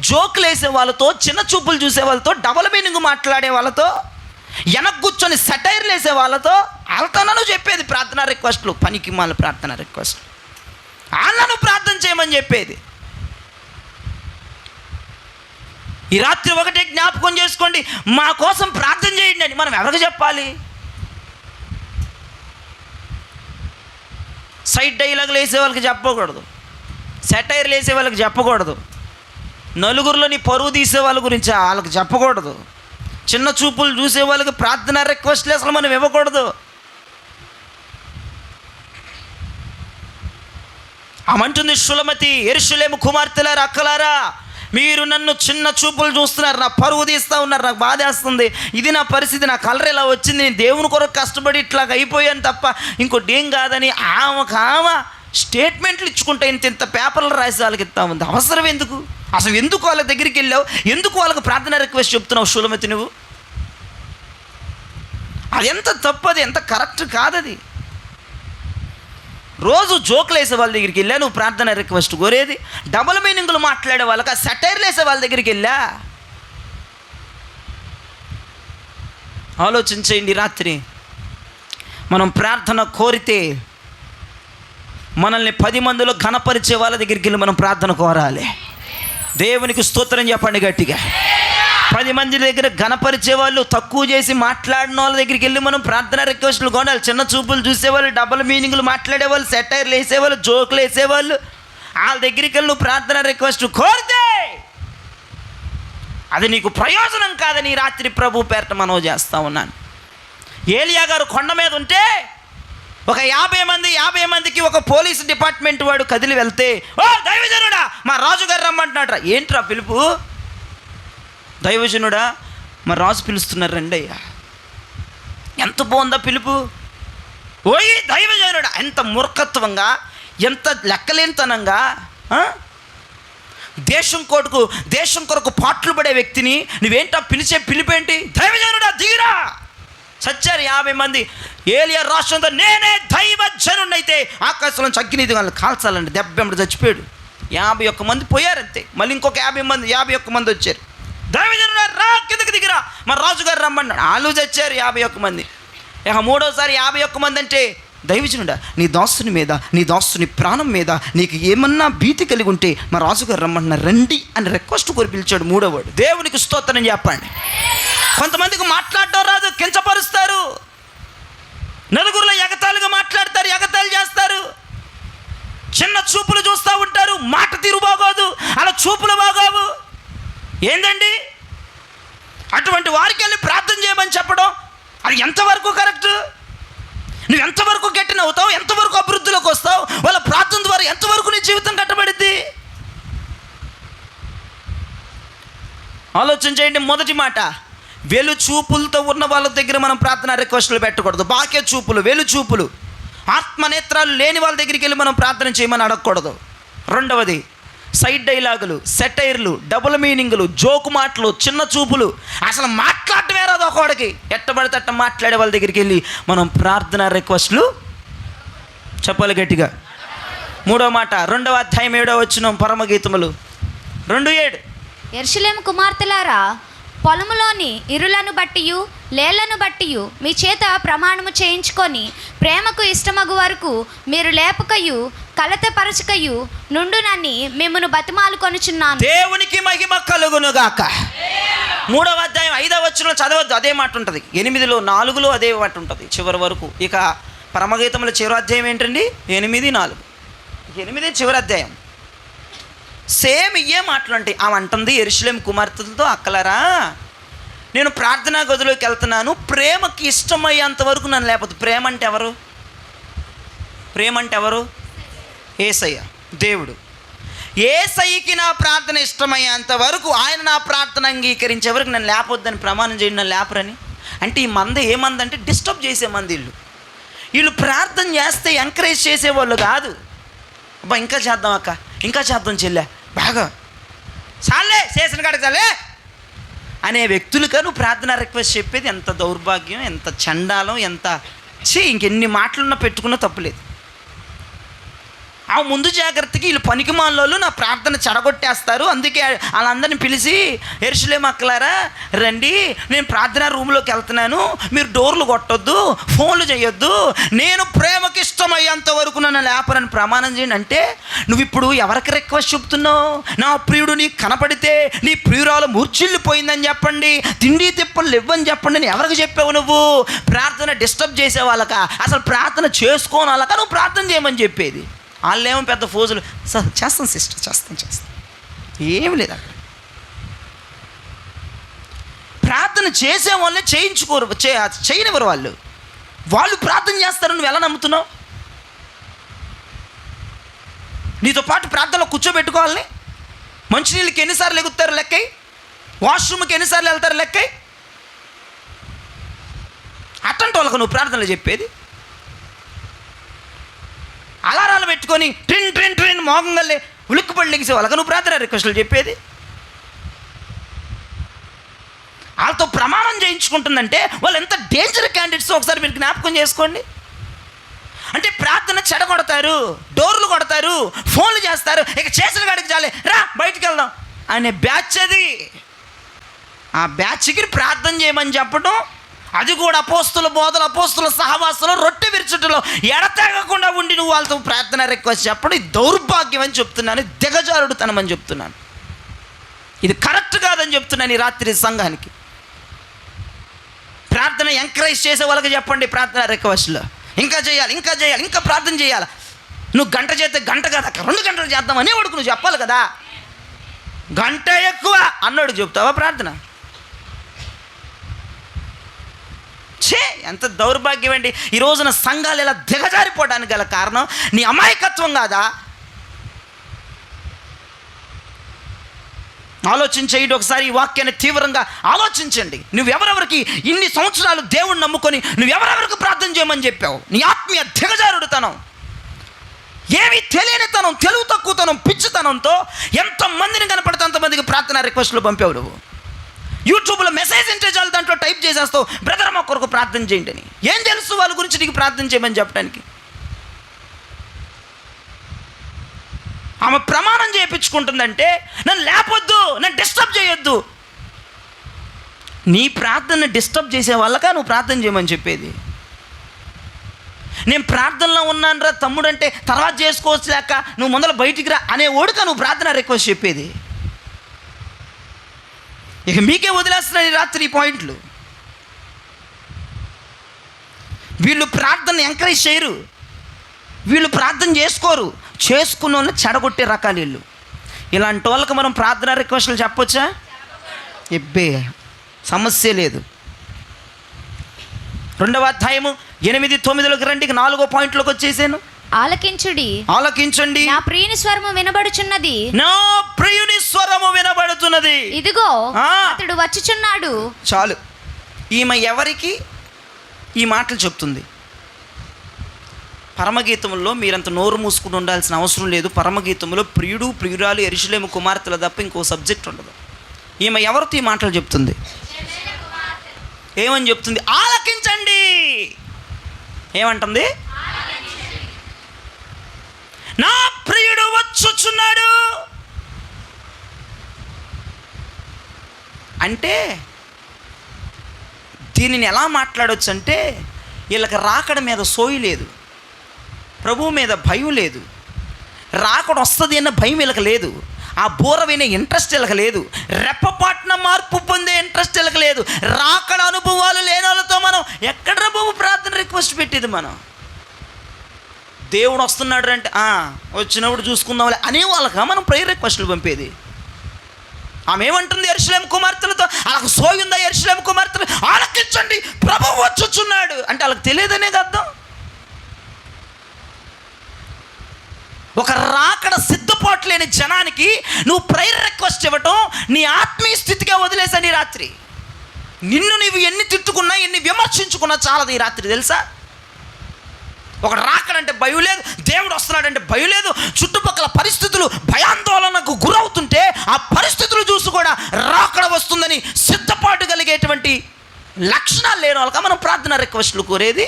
జోకులు వేసే వాళ్ళతో, చిన్న చూపులు చూసే వాళ్ళతో, డబల్ మీనింగ్ మాట్లాడే వాళ్ళతో, వెనక్కి కూర్చొని సెటైర్లు వేసే వాళ్ళతో వాళ్ళతోనూ చెప్పేది ప్రార్థనా రిక్వెస్ట్లు, పనికి మాల ప్రార్థనా రిక్వెస్ట్లు. వాళ్ళను ప్రార్థన చేయమని చెప్పేది. ఈ రాత్రి ఒకటే జ్ఞాపకం చేసుకోండి, మా కోసం ప్రార్థన చేయండి అని మనం ఎవరికి చెప్పాలి? సైడ్ డైలాగులు వేసే వాళ్ళకి చెప్పకూడదు, సెటైర్లు వేసే వాళ్ళకి చెప్పకూడదు, నలుగురిలో నీ పరువు తీసే వాళ్ళ గురించి వాళ్ళకి చెప్పకూడదు, చిన్న చూపులు చూసే వాళ్ళకి ప్రార్థన రిక్వెస్ట్లు అసలు మనం ఇవ్వకూడదు. ఆమంటుంది షులమతి, యెరూషలేము కుమార్తెలారా, అక్కలారా, మీరు నన్ను చిన్న చూపులు చూస్తున్నారు, నా పరువు తీస్తూ ఉన్నారు, నాకు బాధేస్తుంది, ఇది నా పరిస్థితి, నా కలర్ ఇలా వచ్చింది, నేను దేవుని కొరకు కష్టపడి ఇట్లాగ అయిపోయాను తప్ప ఇంకోటి ఏం కాదని ఆమె స్టేట్మెంట్లు ఇచ్చుకుంటే ఇంత పేపర్లు రాసి వాళ్ళకి ఇస్తా ఉంది. అవసరం ఎందుకు? అసలు ఎందుకు వాళ్ళ దగ్గరికి వెళ్ళావు? ఎందుకు వాళ్ళకి ప్రార్థన రిక్వెస్ట్ చెప్తున్నావు షులమతి నువ్వు? అది ఎంత తప్పు, అది ఎంత కరెక్ట్ కాదది. రోజు జోకులు వేసే వాళ్ళ దగ్గరికి వెళ్ళా నువ్వు ప్రార్థన రిక్వెస్ట్ కోరేది? డబుల్ మీనింగ్లు మాట్లాడే వాళ్ళకి, ఆ సెటైర్లు వేసే వాళ్ళ దగ్గరికి వెళ్ళా? ఆలోచించేయండి. రాత్రి మనం ప్రార్థన కోరితే మనల్ని 10 మందిలో ఘనపరిచే వాళ్ళ దగ్గరికి వెళ్ళి మనం ప్రార్థన కోరాలి. దేవునికి స్తోత్రం చెప్పండి గట్టిగా. 10 మంది దగ్గర ఘనపరిచే వాళ్ళు, తక్కువ చేసి మాట్లాడిన వాళ్ళ దగ్గరికి వెళ్ళి మనం ప్రార్థన రిక్వెస్ట్లు కొనాలి. చిన్న చూపులు చూసేవాళ్ళు, డబుల్ మీనింగ్లు మాట్లాడేవాళ్ళు, సెటైర్లు వేసేవాళ్ళు, జోకులు వేసేవాళ్ళు, వాళ్ళ దగ్గరికి వెళ్ళి నువ్వు ప్రార్థన రిక్వెస్ట్ కోరితే అది నీకు ప్రయోజనం కాదని రాత్రి ప్రభు పేరట మనవి చేస్తూ ఉన్నాను. ఏలియా గారు కొండ మీద ఉంటే ఒక 50 మందికి ఒక పోలీస్ డిపార్ట్మెంట్ వాడు కదిలి వెళ్తే, ఓ దైవజనుడా మా రాజుగారు రమ్మంటున్నాడు. ఏంట్రా పిలుపు? దైవజనుడా మా రాజు పిలుస్తున్నారు రండి అయ్యా. ఎంత బాగుందా పిలుపు! ఓయ్ దైవజనుడా! ఎంత మూర్ఖత్వంగా, ఎంత లెక్కలేనితనంగా, దేశం కొరకు పాటలు పడే వ్యక్తిని నువ్వేంటా పిలిచే పిలిపేంటి? దైవజనుడా దిగిరా! చచ్చారు 50 మంది. ఏలియా రాష్ట్రంతో నేనే దైవజనుడైతే ఆకాశంలో అగ్నిది వాళ్ళని కాల్చాలండి, దెబ్బెంబడి చచ్చిపోయాడు. 51 మంది పోయారంతే. మళ్ళీ ఇంకొక 51 మంది వచ్చారు. దైవజనుడా రా, కిందకి దిగిరా, మా రాజుగారు రమ్మన్నాడు. వాళ్ళు చచ్చారు 51 మంది. ఇక మూడోసారి 51 మంది అంటే, దైవజనుడా నీ దాసుని మీద, నీ దాసుని ప్రాణం మీద నీకు ఏమన్నా భీతి కలిగి ఉంటే మా రాజుగారు రమ్మంటున్నారు రండి అని రిక్వెస్ట్ కోరి పిలిచాడు మూడోవాడు. దేవునికి స్తోత్రం చెప్పండి. కొంతమందికి మాట్లాడటం రాదు, కించపరుస్తారు, నలుగురిలో ఎగతాళిగా మాట్లాడతారు, ఎగతాళి చేస్తారు, చిన్న చూపులు చూస్తూ ఉంటారు, మాట తీరు బాగోదు, అలా చూపులు బాగోవు. ఏందండి అటువంటి వారికి వెళ్ళి ప్రార్థన చేయమని చెప్పడం? అది ఎంతవరకు కరెక్ట్? నువ్వు ఎంతవరకు గట్టినవుతావు? ఎంతవరకు అభివృద్ధిలోకి వస్తావు? వాళ్ళ ప్రార్థన ద్వారా ఎంతవరకు నీ జీవితం కట్టబడిద్ది? ఆలోచన చేయండి. మొదటి మాట, వెలుచూపులతో ఉన్న వాళ్ళ దగ్గర మనం ప్రార్థన రిక్వెస్ట్లు పెట్టకూడదు. బాకే చూపులు, వెలుచూపులు, ఆత్మనేత్రాలు లేని వాళ్ళ దగ్గరికి వెళ్ళి మనం ప్రార్థన చేయమని అడగకూడదు. రెండవది, సైడ్ డైలాగులు, సెటైర్లు, డబుల్ మీనింగులు, జోకు మాటలు, చిన్న చూపులు, అసలు మాట్లాడటమే రాదు ఒకడికి, ఎట్టబడితే అట్ట మాట్లాడే వాళ్ళ దగ్గరికి వెళ్ళి మనం ప్రార్థన రిక్వెస్ట్లు చెప్పాలి గట్టిగా. మూడో మాట, 2వ అధ్యాయం 7వ వచనం, పరమగీతములు 2:7. యెరూషలేము కుమార్తెలారా, పొలములోని ఇరులను బట్టియు లేళ్లను బట్టియు మీ చేత ప్రమాణము చేయించుకొని ప్రేమకు ఇష్టమగు వరకు మీరు లేపకయు కలతపరచకయు నుండునని మిమ్మును బతిమాలు కొనుచున్నాను. దేవునికి మహిమ కలుగునుగాక. 3వ అధ్యాయం 5వ వచనంలో చదవద్దు, అదే మాట ఉంటుంది. 8లో 4లో అదే మాట ఉంటుంది చివరి వరకు. ఇక పరమగీతముల చివరి అధ్యాయం ఏంటండి? 8:4. 8 చివరి అధ్యాయం. సేమ్ ఇయ్యే మాటలు ఉంటాయి. ఆమె అంటుంది, యెరూషలేము కుమార్తెలతో, అక్కలారా నేను ప్రార్థనా గదిలోకి వెళ్తున్నాను, ప్రేమకి ఇష్టమయ్యేంత వరకు నన్ను లేకపోతే. ప్రేమ అంటే ఎవరు? ప్రేమ అంటే ఎవరు? యేసయ్య, దేవుడు. యేసయ్యకి నా ప్రార్థన ఇష్టమయ్యేంత వరకు, ఆయన నా ప్రార్థన అంగీకరించే వరకు నన్ను లేపొద్దని ప్రమాణం చేయండి, నన్ను లేపరని. అంటే ఈ మంద ఏ మంది అంటే డిస్టర్బ్ చేసే మంది. వీళ్ళు ప్రార్థన చేస్తే ఎంకరేజ్ చేసేవాళ్ళు కాదు. అబ్బా ఇంకా చేద్దాం అక్క, ఇంకా చేద్దాం చెల్లె, బాగా చాలే చేసిన కాడికి చాలే, అనే వ్యక్తులుగా నువ్వు ప్రార్థన రిక్వెస్ట్ చెప్పేది ఎంత దౌర్భాగ్యం, ఎంత చండాలం, ఎంత ఇంకెన్ని మాటలున్నా పెట్టుకున్నా తప్పులేదు. ఆ ముందు జాగ్రత్తకి వీళ్ళు పనికిమాలోళ్ళు నా ప్రార్థన చెడగొట్టేస్తారు, అందుకే వాళ్ళందరిని పిలిచి యెరూషలేము అక్కలారా రండి, నేను ప్రార్థన రూమ్లోకి వెళ్తున్నాను, మీరు డోర్లు కొట్టొద్దు, ఫోన్లు చేయొద్దు, నేను ప్రేమకి ఇష్టమయ్యేంత వరకు నన్ను లేపరని ప్రమాణం చేయండి. అంటే నువ్వు ఇప్పుడు ఎవరికి రిక్వెస్ట్ చెప్తున్నావు? నా ప్రియుడు నీకు కనపడితే నీ ప్రియురాలు మూర్ఛిల్లిపోయిందని చెప్పండి, తిండి తిప్పలు ఇవ్వని చెప్పండి అని ఎవరికి చెప్పావు? నువ్వు ప్రార్థన డిస్టర్బ్ చేసే వాళ్ళక, అసలు ప్రార్థన చేసుకోని వాళ్ళక నువ్వు ప్రార్థన చేయమని చెప్పేది. వాళ్ళేమో పెద్ద ఫోజులు, సార్ చేస్తాను సిస్టర్ చేస్తాను ఏమి లేదు అక్కడ. ప్రార్థన చేసే వాళ్ళే చేయించుకోరు, చేయనివ్వరు వాళ్ళు ప్రార్థన చేస్తారని నువ్వు ఎలా నమ్ముతున్నావు? నీతో పాటు ప్రార్థనలో కూర్చోబెట్టుకోవాలని. మంచినీళ్ళకి ఎన్నిసార్లు ఎగుతారు లెక్కై, వాష్రూమ్కి ఎన్నిసార్లు వెళ్తారు లెక్కై. అట్లాంటి వాళ్ళకు నువ్వు ప్రార్థనలు చెప్పేది. అలారాలు పెట్టుకొని ట్రిన్ ట్రిన్ ట్రిన్ మోగంగల్లే ఉలిక్కిపడి లెగిసే వాళ్ళకి నువ్వు ప్రార్థన రిక్వెస్టులు చెప్పేది. వాళ్ళతో ప్రమాణం చేయించుకుంటుందంటే వాళ్ళు ఎంత డేంజర్ క్యాండిడేట్స్ ఒకసారి మీరు జ్ఞాపకం చేసుకోండి. అంటే ప్రార్థన చెడగొడతారు, డోర్లు కొడతారు, ఫోన్లు చేస్తారు, ఇక చేసిన కాడికి చాలే రా బయటికి వెళ్దాం అనే బ్యాచ్ అది. ఆ బ్యాచ్కి ప్రార్థన చేయమని చెప్పడం, అది కూడా అపోస్తుల బోధలు, అపోస్తుల సహవాసంలో, రొట్టె విరుచుటలో ఎడతెగకుండా ఉండి నువ్వు వాళ్ళతో ప్రార్థన రిక్వెస్ట్ చెప్పడం ఇది దౌర్భాగ్యం అని చెప్తున్నాను, దిగజారుడుతనమని చెప్తున్నాను, ఇది కరెక్ట్ కాదని చెప్తున్నాను ఈ రాత్రి సంఘానికి. ప్రార్థన ఎంకరేజ్ చేసే వాళ్ళకి చెప్పండి ప్రార్థన రిక్వెస్ట్లో ఇంకా చేయాలి, ఇంకా చేయాలి, ఇంకా ప్రార్థన చేయాలి. నువ్వు గంట చేస్తే గంట కదా 2 గంటలు చేద్దాం అనేవాడుకు నువ్వు చెప్పాలి కదా. గంట ఎక్కువ అన్నాడు చెప్తావా ప్రార్థన? ఎంత దౌర్భాగ్యం అండి. ఈ రోజున సంఘాలు ఇలా దిగజారిపోవడానికి గల కారణం నీ అమాయకత్వం కాదా? ఆలోచించేయండి ఒకసారి, ఈ వాక్యాన్ని తీవ్రంగా ఆలోచించండి. నువ్వెవరెవరికి ఇన్ని సంవత్సరాలు దేవుణ్ణి నమ్ముకొని నువ్వెవరెవరికి ప్రార్థన చేయమని చెప్పావు? నీ ఆత్మీయ దిగజారుడుతనం, ఏమీ తెలియనితనం, తెలుగు తక్కువతనం, పిచ్చితనంతో ఎంతమందిని కనపడితే అంతమందికి ప్రార్థన రిక్వెస్ట్లు పంపావు. నువ్వు యూట్యూబ్లో మెసేజ్ ఉంటే చాలు దాంట్లో టైప్ చేసేస్తావు, బ్రదర్ మా కొరకు ప్రార్థన చేయండి అని. ఏం తెలుసు వాళ్ళ గురించి నీకు ప్రార్థన చేయమని చెప్పడానికి? ఆమె ప్రమాణం చేయించుకుంటుందంటే నన్ను లేపొద్దు, నన్ను డిస్టర్బ్ చేయొద్దు. నీ ప్రార్థన డిస్టర్బ్ చేసే వాళ్ళకా నువ్వు ప్రార్థన చేయమని చెప్పేది? నేను ప్రార్థనలో ఉన్నాను రా తమ్ముడు అంటే తర్వాత చేసుకోవచ్చు లేక నువ్వు ముందర బయటికి రా అనే ఓడుక నువ్వు ప్రార్థన రిక్వెస్ట్ చెప్పేది. ఇక మీకే వదిలేస్తున్నాను ఈ రాత్రి ఈ పాయింట్లు. వీళ్ళు ప్రార్థన ఎంకరేజ్ చేయరు, వీళ్ళు ప్రార్థన చేసుకోరు, చేసుకున్న వాళ్ళని చెడగొట్టే రకాలు వీళ్ళు. ఇలాంటి వాళ్ళకి మనం ప్రార్థన రిక్వెస్ట్లు చెప్పొచ్చా? ఎబ్బే సమస్య లేదు. 2వ అధ్యాయము 8-9 రండి, 4వ పాయింట్లోకి వచ్చేసాను. ఆలకించండి, నా ప్రియుని స్వరము వినబడుచున్నది, నా ప్రియుని స్వరము వినబడుతున్నది, ఇదిగో అతడు వచ్చుచున్నాడు. చాలు. ఈమె ఎవరికి ఈ మాటలు చెప్తుంది? పరమగీతంలో మీరంత నోరు మూసుకుని ఉండాల్సిన అవసరం లేదు. పరమగీతంలో ప్రియుడు ప్రియురాలు యెరూషలేము కుమార్తెల తప్ప ఇంకో సబ్జెక్ట్ ఉండదు. ఈమె ఎవరితో ఈ మాటలు చెప్తుంది? ఏమని చెప్తుంది? ఆలకించండి. ఏమంటుంది? నా ప్రియుడు వచ్చుచున్నాడు అంటే దీనిని ఎలా మాట్లాడవచ్చు అంటే, వీళ్ళకి రాకడ మీద సోయి లేదు, ప్రభువు మీద భయం లేదు, రాకడ వస్తుంది అన్న భయం వీళ్ళకి లేదు, ఆ బోర వినే ఇంట్రెస్ట్ వీళ్ళకి లేదు, రెప్పపాటున మార్పు పొందే ఇంట్రెస్ట్ వీళ్ళకి లేదు. రాకడ అనుభవాలు లేని వాళ్ళతో మనం ఎక్కడ బాబు ప్రార్థన రిక్వెస్ట్ పెట్టేది? మనం దేవుడు వస్తున్నాడు అంటే వచ్చినప్పుడు చూసుకుందాంలే అనే వాళ్ళగా మనం ప్రేయర్ రిక్వెస్ట్లు పంపేది. ఆమె ఏమంటుంది? యెరూషలేము కుమార్తెలతో వాళ్ళకు సోయుందా? యెరూషలేము కుమార్తెలు ఆలకించండి, ప్రభువు వచ్చుచున్నాడు అంటే వాళ్ళకి తెలియదనే అర్థం. ఒక రాకడ సిద్ధపాటు లేని జనానికి నువ్వు ప్రేయర్ రిక్వెస్ట్ ఇవ్వటం నీ ఆత్మీయ స్థితిగా వదిలేసాను ఈ రాత్రి. నిన్ను నీవు ఎన్ని తిట్టుకున్నా, ఎన్ని విమర్శించుకున్నా చాలదు ఈ రాత్రి, తెలుసా? ఒక రాకడంటే భయం లేదు, దేవుడు వస్తున్నాడంటే భయం లేదు. చుట్టుపక్కల పరిస్థితులు భయాందోళనకు గురవుతుంటే ఆ పరిస్థితులు చూసి కూడా రాకడ వస్తుందని సిద్ధ చెప్పగలిగేటువంటి లక్షణాలు లేని వాళ్ళక మనం ప్రార్థన రిక్వెస్ట్లు కోరేది.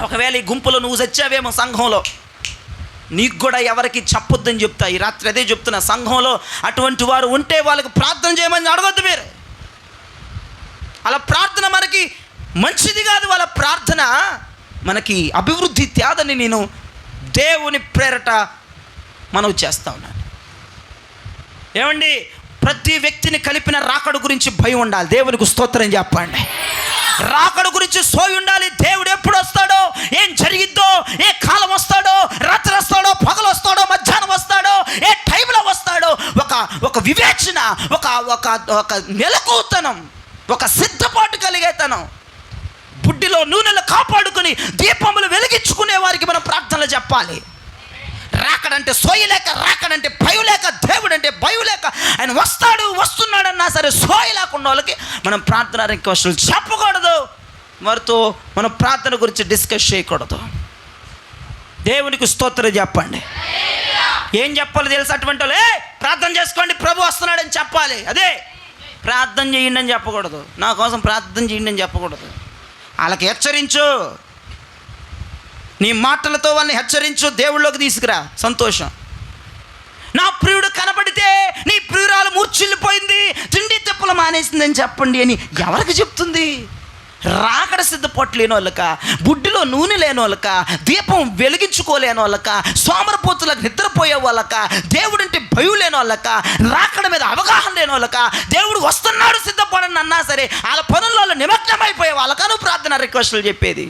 ఒకవేళ ఈ గుంపులో నువ్వు చచ్చావేమో సంఘంలో, నీకు కూడా ఎవరికి చెప్పొద్దని చెప్తా. ఈ రాత్రి అదే చెప్తున్నా, సంఘంలో అటువంటి వారు ఉంటే వాళ్ళకి ప్రార్థన చేయమని అడగొద్దు మీరు. అలా ప్రార్థన మనకి మంచిది కాదు. వాళ్ళ ప్రార్థన మనకి అభివృద్ధి తేదని నేను దేవుని ప్రేరట మనవి చేస్తా ఉన్నాను. ఏమండి, ప్రతి వ్యక్తిని కలిపిన రాకడ గురించి భయం ఉండాలి. దేవునికి స్తోత్రం చెప్పండి. రాకడ గురించి సోయి ఉండాలి. దేవుడు ఎప్పుడు వస్తాడో, ఏం జరిగిద్దో, ఏ కాలం వస్తాడో, రాత్రి వస్తాడో, పగలు వస్తాడో, మధ్యాహ్నం వస్తాడో, ఏ టైంలో వస్తాడో, ఒక వివేచన, ఒక మెలకువతనం, ఒక సిద్ధపాటు కలిగేతనం, బుడ్డిలో నూనెలు కాపాడుకుని దీపములు వెలిగించుకునే వారికి మనం ప్రార్థనలు చెప్పాలి. రాకడంటే సోయలేక, రాకడంటే భయం లేక, దేవుడు అంటే భయం లేక, ఆయన వస్తున్నాడన్నా సరే సోయ లేకుండా వాళ్ళకి మనం ప్రార్థన రిక్వెస్ట్లు చెప్పకూడదు. వారితో మనం ప్రార్థన గురించి డిస్కస్ చేయకూడదు. దేవునికి స్తోత్రం చెప్పండి. ఏం చెప్పాలి తెలుసు? అటువంటి వాళ్ళు ప్రార్థన చేసుకోండి, ప్రభు వస్తున్నాడని చెప్పాలి. అదే ప్రార్థన చేయండి అని చెప్పకూడదు. నా కోసం ప్రార్థన చేయండి అని చెప్పకూడదు. వాళ్ళకి హెచ్చరించు, నీ మాటలతో వాళ్ళని హెచ్చరించు, దేవుళ్ళలోకి తీసుకురా. సంతోషం. నా ప్రియుడు కనబడితే నీ ప్రియురాలు మూర్చిల్లిపోయింది, తిండి తిప్పలు మానేసిందని చెప్పండి అని ఎవరికి చెప్తుంది? రాకడ సిద్ధపాటు లేని వాళ్ళక, బుడ్డిలో నూనె లేని వాళ్ళక, దీపం వెలిగించుకోలేని వాళ్ళక, సోమరపోతులకు నిద్రపోయే వాళ్ళక, దేవుడంటే భయం లేని వాళ్ళక, రాకడ మీద అవగాహన లేని వాళ్ళక, దేవుడు వస్తున్నాడు సిద్ధపడని అన్నా సరే వాళ్ళ పనుల్లో నిమగ్నమైపోయే వాళ్ళక నువ్వు ప్రార్థన రిక్వెస్ట్లు చెప్పేది.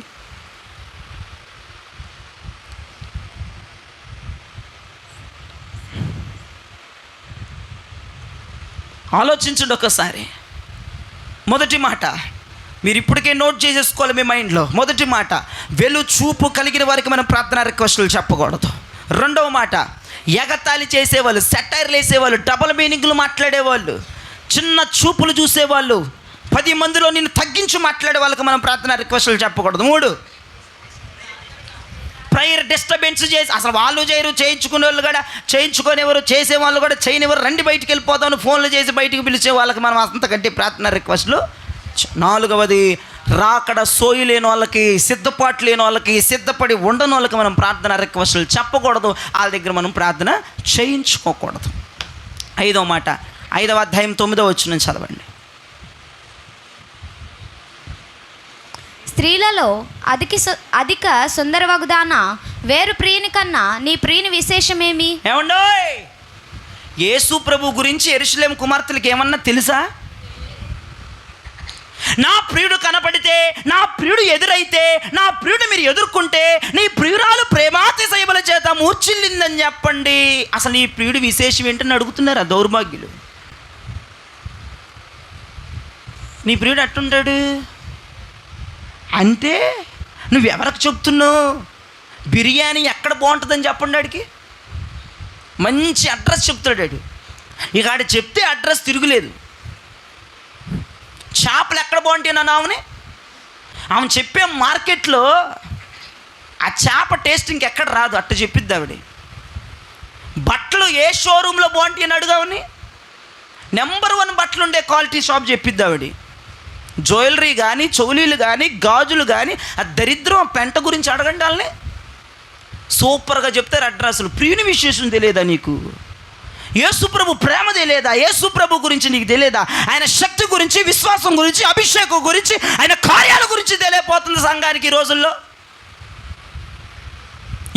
ఆలోచించండి ఒకసారి. మొదటి మాట మీరు ఇప్పటికే నోట్ చేసేసుకోవాలి మీ మైండ్లో. మొదటి మాట, వెలు చూపు కలిగిన వారికి మనం ప్రార్థన రిక్వెస్టులు చెప్పకూడదు. రెండవ మాట, ఎగతాళి చేసేవాళ్ళు, సెటైర్లు వేసేవాళ్ళు, డబుల్ మీనింగ్లు మాట్లాడేవాళ్ళు, చిన్న చూపులు చూసేవాళ్ళు, 10 మందిలో నిన్ను తగ్గించి మాట్లాడే వాళ్ళకి మనం ప్రార్థన రిక్వెస్టులు చెప్పకూడదు. 3, ప్రేయర్ డిస్టర్బెన్స్ చేసి, అసలు వాళ్ళు చేయరు, చేయించుకునే వాళ్ళు కూడా చేయించుకునేవారు, చేసేవాళ్ళు కూడా చేయనివారు, రండి బయటికి వెళ్ళిపోతామని ఫోన్లు చేసి బయటికి పిలిచే వాళ్ళకి మనం అంతకంటే ప్రార్థన రిక్వెస్ట్లు. 4వది, రాకడ సోయి లేని వాళ్ళకి, సిద్ధపాటు లేని వాళ్ళకి, సిద్ధపడి ఉండని వాళ్ళకి మనం ప్రార్థన రిక్వెస్టులు చెప్పకూడదు. వాళ్ళ దగ్గర మనం ప్రార్థన చేయించుకోకూడదు. 5వ మాట, 5వ అధ్యాయం 9వ వచనం చదవండి. స్త్రీలలో అధిక సుందరవగుదాన వేరు ప్రియుని కన్నా నీ ప్రియుని విశేషమేమి? ఏమండోయ్, యేసు ప్రభు గురించి యెరూషలేము కుమార్తెలకు ఏమన్నా తెలుసా? నా ప్రియుడు కనపడితే, నా ప్రియుడు ఎదురైతే, నా ప్రియుడు మీరు ఎదుర్కొంటే నీ ప్రియురాలు ప్రేమాతిశయముల చేత మూర్చిల్లిందని చెప్పండి. అసలు నీ ప్రియుడు విశేషం ఏంటని అడుగుతున్నారు ఆ దౌర్భాగ్యులు. నీ ప్రియుడు ఎట్టుంటాడు అంటే నువ్వెవరికి చెప్తున్నావు? బిర్యానీ ఎక్కడ బాగుంటుందని చెప్పండి. ఆడికి మంచి అడ్రస్ చెప్తాడు. ఇక ఆడు చెప్తే అడ్రస్ తిరుగులేదు. చేపలు ఎక్కడ బాగుంటాయి నా ఆమెని, ఆమె చెప్పే మార్కెట్లో ఆ చేప టేస్ట్ ఇంకెక్కడ రాదు, అట్ట చెప్పిద్ది ఆవిడ. బట్టలు ఏ షోరూంలో బాగుంటాయి అని అడుగావని, నెంబర్ 1 బట్టలు ఉండే క్వాలిటీ షాప్ చెప్పిద్ది ఆవిడ. జ్యువెలరీ కానీ, చౌలీలు కానీ, గాజులు కానీ, ఆ దరిద్రం పెంట గురించి అడగండి వాళ్ళని, సూపర్గా చెప్తారు అడ్రస్లు. ప్రియుని విశేషం తెలియదా నీకు? యేసుప్రభు ప్రేమ తెలియదా? యేసుప్రభు గురించి నీకు తెలియదా? ఆయన శక్తి గురించి, విశ్వాసం గురించి, అభిషేకం గురించి, ఆయన కార్యాల గురించి తెలియపోతుంది సంఘానికి ఈ రోజుల్లో.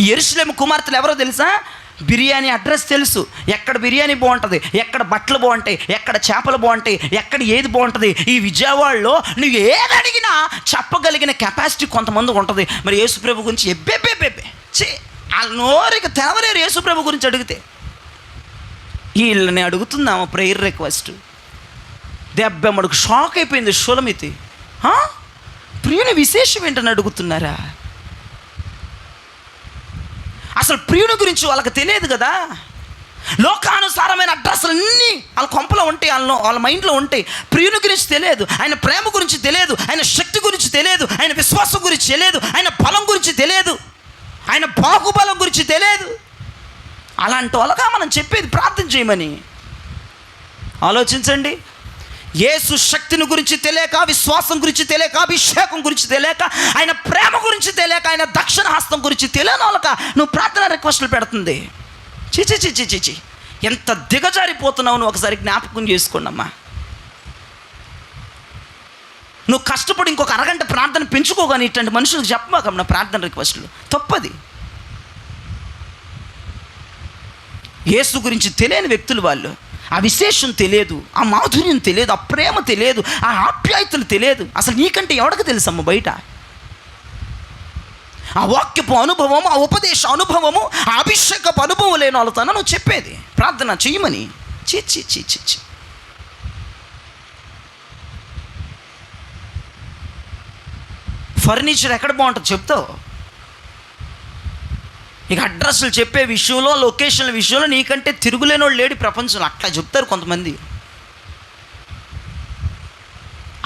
యెరూషలేము కుమార్తెలు ఎవరో తెలుసా? బిర్యానీ అడ్రస్ తెలుసు, ఎక్కడ బిర్యానీ బాగుంటుంది, ఎక్కడ బట్టలు బాగుంటాయి, ఎక్కడ చేపలు బాగుంటాయి, ఎక్కడ ఏది బాగుంటుంది. ఈ విజయవాడలో నువ్వు ఏది అడిగినా చెప్పగలిగిన కెపాసిటీ కొంతమంది ఉంటుంది. మరి యేసుప్రభు గురించి ఎబ్బెబ్బెబ్బెబ్బే వాళ్ళ నోరికి తెవలేరు. యేసుప్రభు గురించి అడిగితే వీళ్ళని అడుగుతుందామా ప్రేయర్ రిక్వెస్ట్. దెబ్బమ్మడికి షాక్ అయిపోయింది షులమితి. ప్రియుని విశేషం ఏంటని అడుగుతున్నారా? అసలు ప్రియుని గురించి వాళ్ళకి తెలియదు కదా. లోకానుసారమైన అడ్రస్లు అన్నీ వాళ్ళ కొంపలో ఉంటాయి, వాళ్ళ మైండ్లో ఉంటాయి. ప్రియుని గురించి తెలియదు, ఆయన ప్రేమ గురించి తెలియదు, ఆయన శక్తి గురించి తెలియదు, ఆయన విశ్వాసం గురించి తెలియదు, ఆయన బలం గురించి తెలియదు, ఆయన బాహుబలం గురించి తెలియదు. అలాంటి వాళ్ళగా మనం చెప్పేది ప్రార్థన చేయమని. ఆలోచించండి. యేసు శక్తిని గురించి తెలియక, విశ్వాసం గురించి తెలియక, అభిషేకం గురించి తెలియక, ఆయన ప్రేమ గురించి తెలియక, ఆయన దక్షిణ హస్తం గురించి తెలియని వాళ్ళక నువ్వు ప్రార్థన రిక్వెస్టులు పెడుతుంది. చిచి ఎంత దిగజారిపోతున్నావు నువ్వు ఒకసారి జ్ఞాపకం చేసుకోండి అమ్మా. నువ్వు కష్టపడి ఇంకొక అరగంట ప్రార్థన పెంచుకోగాని ఇట్లాంటి మనుషులకు చెప్పమాకమ్మ ప్రార్థన రిక్వెస్టులు. తప్పది. యేసు గురించి తెలియని వ్యక్తులు వాళ్ళు. ఆ విశేషం తెలియదు, ఆ మాధుర్యం తెలియదు, ఆ ప్రేమ తెలియదు, ఆ ఆప్యాయతలు తెలియదు. అసలు నీకంటే ఎవరికి తెలుసమ్మ బయట? ఆ వాక్యపు అనుభవము, ఆ ఉపదేశ అనుభవము, ఆ అభిషేకపు అనుభవం లేని వాళ్ళతో నువ్వు చెప్పేది ప్రార్థన చెయ్యమని. చి ఫర్నిచర్ ఎక్కడ బాగుంటుంది చెప్తావు? ఇక అడ్రస్లు చెప్పే విషయంలో, లొకేషన్ల విషయంలో నీకంటే తిరుగులేని వాళ్ళు లేడు ప్రపంచంలో. అట్లా చెప్తారు కొంతమంది.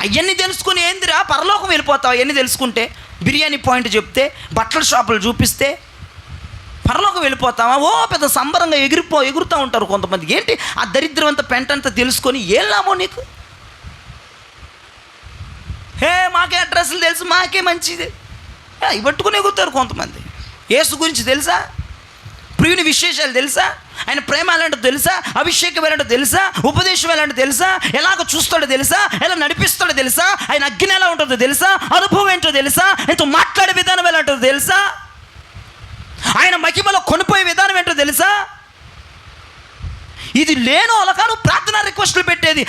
అవన్నీ తెలుసుకుని ఏందిరా పరలోకం వెళ్ళిపోతావు. అవన్నీ తెలుసుకుంటే బిర్యానీ పాయింట్ చెప్తే, బట్టల షాపులు చూపిస్తే పరలోకం వెళ్ళిపోతావా? ఓ పెద్ద సంబరంగా ఎగురుతూ ఉంటారు కొంతమంది. ఏంటి ఆ దరిద్రమంతా పెంటంతా తెలుసుకొని ఏం లాభం నీకు? మాకే అడ్రస్లు తెలుసు, మాకే మంచిది ఇవి పట్టుకుని ఎగురుతారు కొంతమంది. యేసు గురించి తెలుసా? ప్రియుని విశేషాలు తెలుసా? ఆయన ప్రేమ ఎలాంటో తెలుసా? అభిషేకం ఎలాంటో తెలుసా? ఉపదేశం ఎలాంటో తెలుసా? ఎలాగ చూస్తాడో తెలుసా? ఎలా నడిపిస్తాడో తెలుసా? ఆయన అగ్ని ఎలా ఉంటుందో తెలుసా? అనుభవం ఏంటో తెలుసా? ఎంతో మాట్లాడే విధానం ఎలాంటో తెలుసా? ఆయన మహిమలో కొనిపోయే విధానం ఏంటో తెలుసా? ఇది లేనో వాళ్ళకాను ప్రార్థన రిక్వెస్టులు పెట్టేది,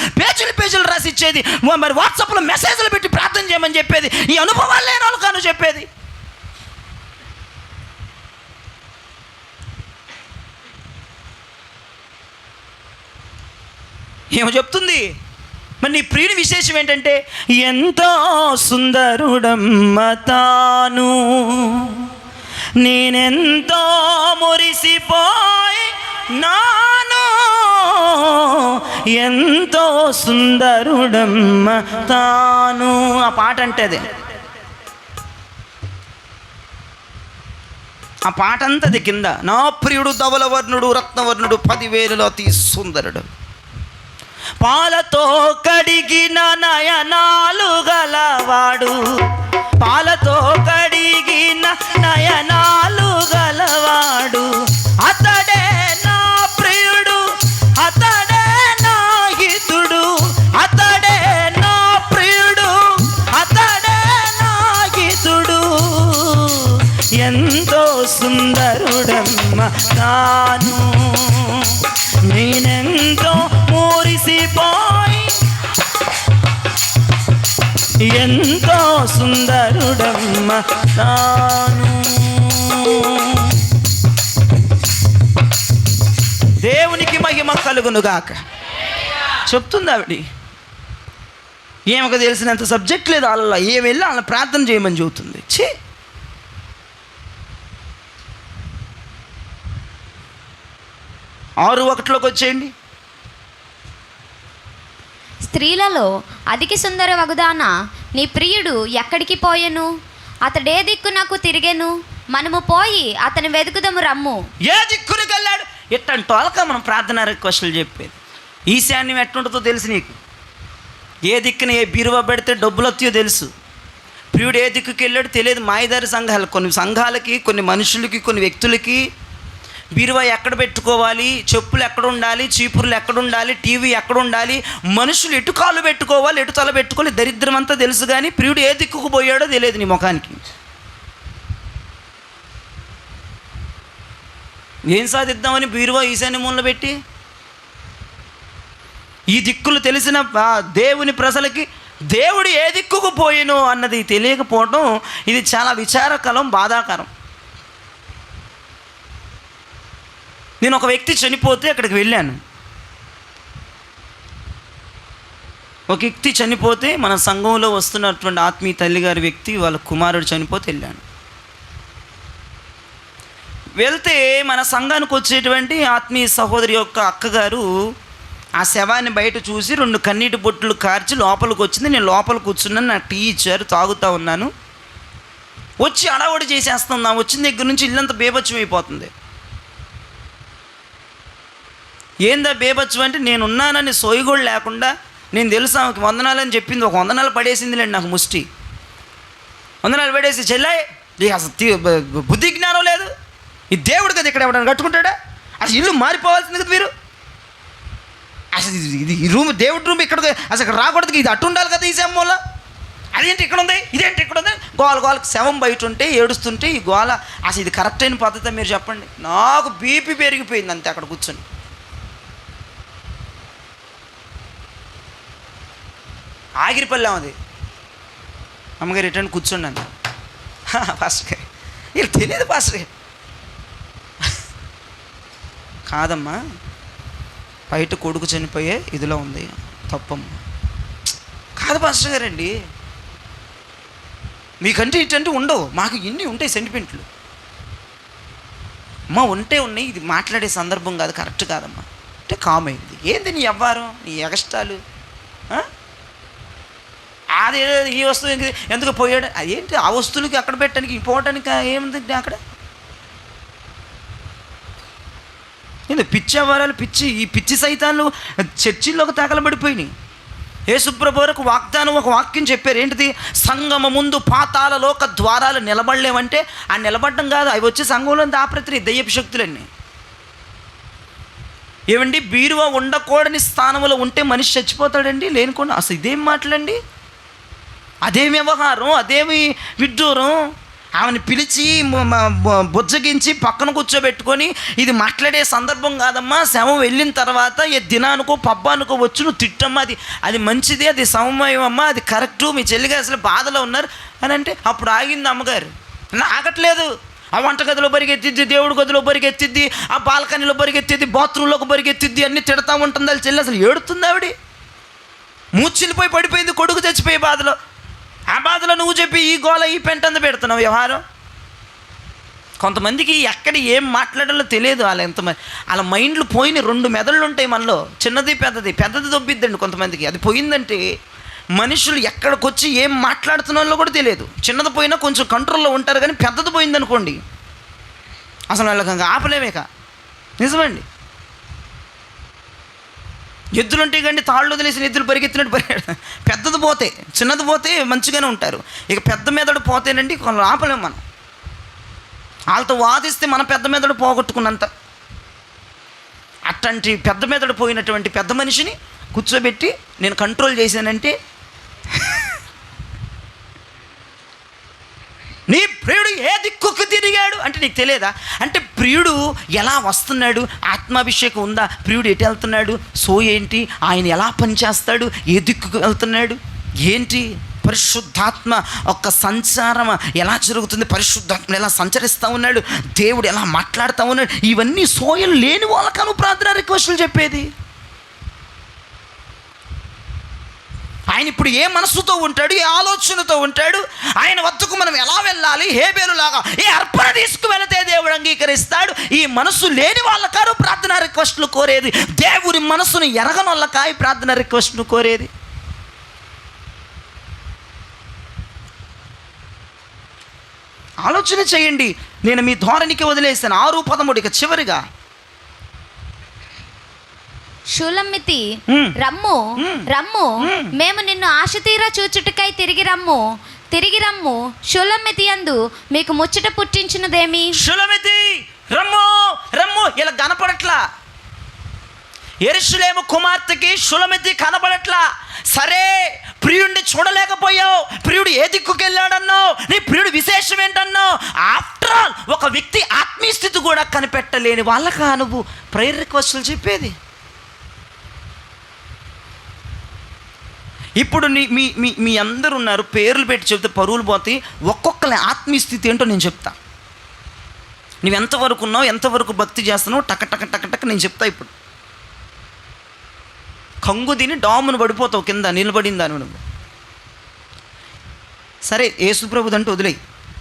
పేజీలు రాసి ఇచ్చేది, మరి వాట్సాప్లో మెసేజ్లు పెట్టి ప్రార్థన చేయమని చెప్పేది. ఈ అనుభవాలు లేని వాళ్ళకాను చెప్పేది. ఏమో చెప్తుంది. మరి నీ ప్రియుని విశేషం ఏంటంటే ఎంతో సుందరుడమ్మ తాను, నేనెంతో మురిసిపోయి నాను, ఎంతో సుందరుడమ్మ తాను. ఆ పాట అంటే అదే. ఆ పాట అంతది కింద. నా ప్రియుడు ధవలవర్ణుడు రత్నవర్ణుడు 10,000లో అతి సుందరుడు, పాలతో కడిగిన నయనాలు గలవాడు, పాలతో కడిగిన నయనాలు గలవాడు, అతడే నా ప్రియుడు, అతడే నా హితుడు, అతడే నా ప్రియుడు, అతడే నా హితుడు, ఎంతో సుందరుడమ్మ తాను, నేనెంతో మురిసిపోయి, ఎంతో సుందరుడమ్మ తాను. దేవునికి మహిమ కలుగునుగాక. చెప్తుంది ఆవిడ. ఏమక తెలిసినంత సబ్జెక్ట్ లేదు వాళ్ళ. ఏం వెళ్ళి వాళ్ళ ప్రార్థన చేయమని చెబుతుంది. 6:1 వచ్చేయండి. స్త్రీలలో అధిక సుందర వగుదాన నీ ప్రియుడు ఎక్కడికి పోయెను, అతడే దిక్కు నాకు తిరిగెను, మనము పోయి అతని వెతుకుదము రమ్ము. ఏ దిక్కునికి వెళ్ళాడు? ఎట్టంటే వాళ్ళక మనం ప్రార్థన రిక్వెస్టులు చెప్పేది. ఈశాన్యం ఎట్టుంటుందో తెలుసు నీకు. ఏ దిక్కుని ఏ బీరువా పెడితే డబ్బులు వస్తాయో తెలుసు. ప్రియుడు ఏ దిక్కుకి వెళ్ళాడు తెలియదు. మాయదారి సంఘాలు, కొన్ని సంఘాలకి, కొన్ని మనుషులకి, కొన్ని వ్యక్తులకి బీరువా ఎక్కడ పెట్టుకోవాలి, చెప్పులు ఎక్కడ ఉండాలి, చీపుర్లు ఎక్కడ ఉండాలి, టీవీ ఎక్కడ ఉండాలి, మనుషులు ఎటు కాళ్ళు పెట్టుకోవాలి, ఎటు తల పెట్టుకోవాలి, దరిద్రం అంతా తెలుసు. కానీ ప్రియుడు ఏ దిక్కుకు పోయాడో తెలియదు నీ ముఖానికి. ఏం సాధిద్దామని బీరువా ఈశాన్య మూలలో పెట్టి, ఈ దిక్కులు తెలిసిన దేవుని ప్రజలకి దేవుడు ఏ దిక్కుకు పోయినో అన్నది తెలియకపోవడం ఇది చాలా విచారకరం, బాధాకరం. నేను ఒక వ్యక్తి చనిపోతే అక్కడికి వెళ్ళాను. ఒక వ్యక్తి చనిపోతే మన సంఘంలో వస్తున్నటువంటి ఆత్మీయ తల్లిగారి వ్యక్తి వాళ్ళ కుమారుడు చనిపోతే వెళ్ళాను. వెళ్తే మన సంఘానికి వచ్చేటువంటి ఆత్మీయ సహోదరి యొక్క అక్కగారు ఆ శవాన్ని బయట చూసి 2 కన్నీటి బొట్టులు కార్చి లోపలికి వచ్చింది. నేను లోపల కూర్చున్నాను, నాకు టీ ఇచ్చారు, తాగుతూ ఉన్నాను. వచ్చి అడవడి చేసేస్తున్నాం. వచ్చిన దగ్గర నుంచి ఇల్లంతా బేబత్సం అయిపోతుంది. ఏందా బేబత్సం అంటే నేనున్నానని సోయిగోళ్ళు లేకుండా నేను తెలుసు ఆమెకి వందనాలని చెప్పింది, ఒక వందనాలు పడేసిందిలేండి నాకు ముష్టి. వందనాలు పడేసి చెల్లాయి అసలు బుద్ధి జ్ఞానం లేదు, ఈ దేవుడు కదా ఇక్కడ ఎవడన్నా కట్టుకుంటాడా, అసలు ఇల్లు మారిపోవాల్సింది కదా మీరు, అసలు ఇది ఈ రూమ్ దేవుడి రూమ్ ఇక్కడ అసలు ఇక్కడ రాకూడదు, ఇది అట్టు ఉండాలి కదా ఈ శవంలో, అదేంటి ఇక్కడ ఉంది, ఇదేంటి ఇక్కడ ఉంది, గోలకు శవం బయట ఉంటే ఏడుస్తుంటే ఈ గోల, అసలు ఇది కరెక్ట్ అయిన పద్ధతి మీరు చెప్పండి. నాకు బీపీ పెరిగిపోయింది అంతే అక్కడ కూర్చొని. ఆగిరిపల్లెం అది, అమ్మగారు రిటర్న్ కూర్చోండి అన్న. పాస్టర్ గారు వీళ్ళు తెలియదు పాస్టర్ గారు. కాదమ్మా బయట కొడుకు చనిపోయే ఇదిలో ఉంది తప్పమ్మా. కాదు పాస్టర్ గారండి, మీకంటే ఇటంటే ఉండవు, మాకు ఇన్ని ఉంటాయి సెంటిమెంట్లు. అమ్మా ఉంటే ఉన్నాయి, ఇది మాట్లాడే సందర్భం కాదు, కరెక్ట్ కాదమ్మా అంటే కామ్ అయింది. ఏంది నీ వ్యవహారం, నీ ఎగస్టాలు, అది ఈ వస్తువు ఎందుకు పోయాడు, అదేంటి ఆ వస్తువులకి అక్కడ పెట్టడానికి పోవడానికి ఏముంది అక్కడ. ఏంటి పిచ్చి వ్యవహారాలు, పిచ్చి ఈ పిచ్చి సైతాన్లు చర్చిల్లోకి తగలబడిపోయినాయి. యేసుప్రభువుకు వాగ్దానం ఒక వాక్యం చెప్పారు, ఏంటిది, సంగమ ముందు పాతాళ లోక ద్వారాలు నిలబడలేమంటే ఆ నిలబడడం కాదు, అవి వచ్చి సంఘంలో దాపరిత్రి దయ్యపు శక్తులన్నీ. ఏమండి బీరువా ఉండకూడని స్థానంలో ఉంటే మనిషి చచ్చిపోతాడండి లేనుకోండి. అసలు ఇదేం మాటలండి, అదేమి వ్యవహారం, అదేమి విడ్డూరం. ఆమెను పిలిచి బుజ్జగించి పక్కన కూర్చోబెట్టుకొని ఇది మాట్లాడే సందర్భం కాదమ్మా, శవం వెళ్ళిన తర్వాత ఏ దినానికో పబ్బానికో వచ్చి నువ్వు తిట్టమ్మా, అది మంచిది, అది సమయం అమ్మా, అది కరెక్టు, మీ చెల్లిగా అసలు బాధలో ఉన్నారు అని అంటే అప్పుడు ఆగింది అమ్మగారు. ఆగట్లేదు, ఆ వంటగదిలో పరిగెత్తిద్ది, దేవుడి గదిలో పరిగెత్తిద్ది, ఆ బాల్కనీలో పరిగెత్తిద్ది, బాత్రూంలోకి పరిగెత్తిద్ది, అన్నీ తిడతా ఉంటుంది. వాళ్ళ చెల్లి అసలు ఏడుతుంది, ఆవిడ మూర్చిల్లిపోయి పడిపోయింది కొడుకు చచ్చిపోయే బాధలో. ఆ బాధలో నువ్వు చెప్పి ఈ గోల ఈ పెంటంద పెడుతున్నావు వ్యవహారం. కొంతమందికి ఎక్కడ ఏం మాట్లాడాలో తెలియదు, వాళ్ళ ఎంతమంది వాళ్ళ మైండ్లు పోయిన 2 మెదళ్ళు ఉంటాయి మనలో, చిన్నది పెద్దది దొబ్బిద్దండి కొంతమందికి. అది పోయిందంటే మనుషులు ఎక్కడికి వచ్చి ఏం మాట్లాడుతున్నారో కూడా తెలియదు. చిన్నది పోయినా కొంచెం కంట్రోల్లో ఉంటారు, కానీ పెద్దది పోయిందనుకోండి అసలు వాళ్ళకి ఆపలేమేక. నిజమండి, ఎద్దులుంటే కానీ తాళ్ళు వదిలేసిన ఎద్దులు పరిగెత్తినట్టు పెద్దది పోతే చిన్నది పోతే మంచిగానే ఉంటారు, ఇక పెద్ద మెదడు పోతేనండి కొంచెం ఆపలేము మనం. వాళ్ళతో వాదిస్తే మన పెద్ద మెదడు పోగొట్టుకున్నంత. అట్లాంటి పెద్ద మెదడు పోయినటువంటి పెద్ద మనిషిని కూర్చోబెట్టి నేను కంట్రోల్ చేశానంటే, నీ ప్రియుడు ఏ దిక్కుకు తిరిగాడు అంటే నీకు తెలియదా, అంటే ప్రియుడు ఎలా వస్తున్నాడు, ఆత్మాభిషేకం ఉందా, ప్రియుడు ఎటు వెళ్తున్నాడు, సో ఏంటి, ఆయన ఎలా పనిచేస్తాడు, ఏ దిక్కుకు వెళ్తున్నాడు ఏంటి, పరిశుద్ధాత్మ ఒక సంచారం ఎలా జరుగుతుంది, పరిశుద్ధాత్మ ఎలా సంచరిస్తూ ఉన్నాడు, దేవుడు ఎలా మాట్లాడుతూ ఉన్నాడు, ఇవన్నీ సోయలు లేని వాళ్ళకను ప్రార్థన రిక్వెస్టులు చెప్పేది. ఆయన ఇప్పుడు ఏ మనస్సుతో ఉంటాడు, ఏ ఆలోచనతో ఉంటాడు, ఆయన వద్దకు మనం ఎలా వెళ్ళాలి, హేబేలులాగా ఏ అర్పణ తీసుకువెళితే దేవుడు అంగీకరిస్తాడు. ఈ మనస్సు లేని వాళ్ళకారు ప్రార్థన రిక్వెస్టులు కోరేది, దేవుని మనస్సును ఎరగని వాళ్ళకా ఈ ప్రార్థన రిక్వెస్ట్ను కోరేది. ఆలోచన చేయండి. నేను మీ ధోరణికి వదిలేసాను. 6:13 ఇక చివరిగా, షూలమ్మితి రమ్ము రమ్ము, మేము నిన్ను ఆశ తీరా చూచుటకై తిరిగి రమ్ము. షూలమ్మితి యందు మీకు ముచ్చట పుట్టించినదేమి. షూలమ్మితి రమ్ము రమ్ము, ఇలా కనపడట్లా. యెరూషలేము కుమార్తెకి షూలమ్మితి కనపడట్లా. సరే ప్రియుడిని చూడలేకపోయావు, ప్రియుడు ఏ దిక్కుకి వెళ్ళాడన్నావు, నీ ప్రియుడు విశేషం ఏంటన్నావు. ఆఫ్టర్ ఆల్ ఒక వ్యక్తి ఆత్మీయ స్థితి కూడా కనిపెట్టలేని వాళ్ళకా నువ్వు ప్రేయర్ రిక్వెస్టులు చెప్పేది. ఇప్పుడు మీ మీ మీ అందరూ ఉన్నారు, పేర్లు పెట్టి చెప్తే పరువులు పోతాయి. ఒక్కొక్కరి ఆత్మీయ స్థితి ఏంటో నేను చెప్తా. నువ్వు ఎంతవరకు ఉన్నావు, ఎంతవరకు భక్తి చేస్తున్నావు, టక టక టక టక నేను చెప్తా. ఇప్పుడు కంగు తిని డామును పడిపోతావు కింద నిలబడిందాను నువ్వు. సరే యేసుప్రభుది అంటే వదిలేయి,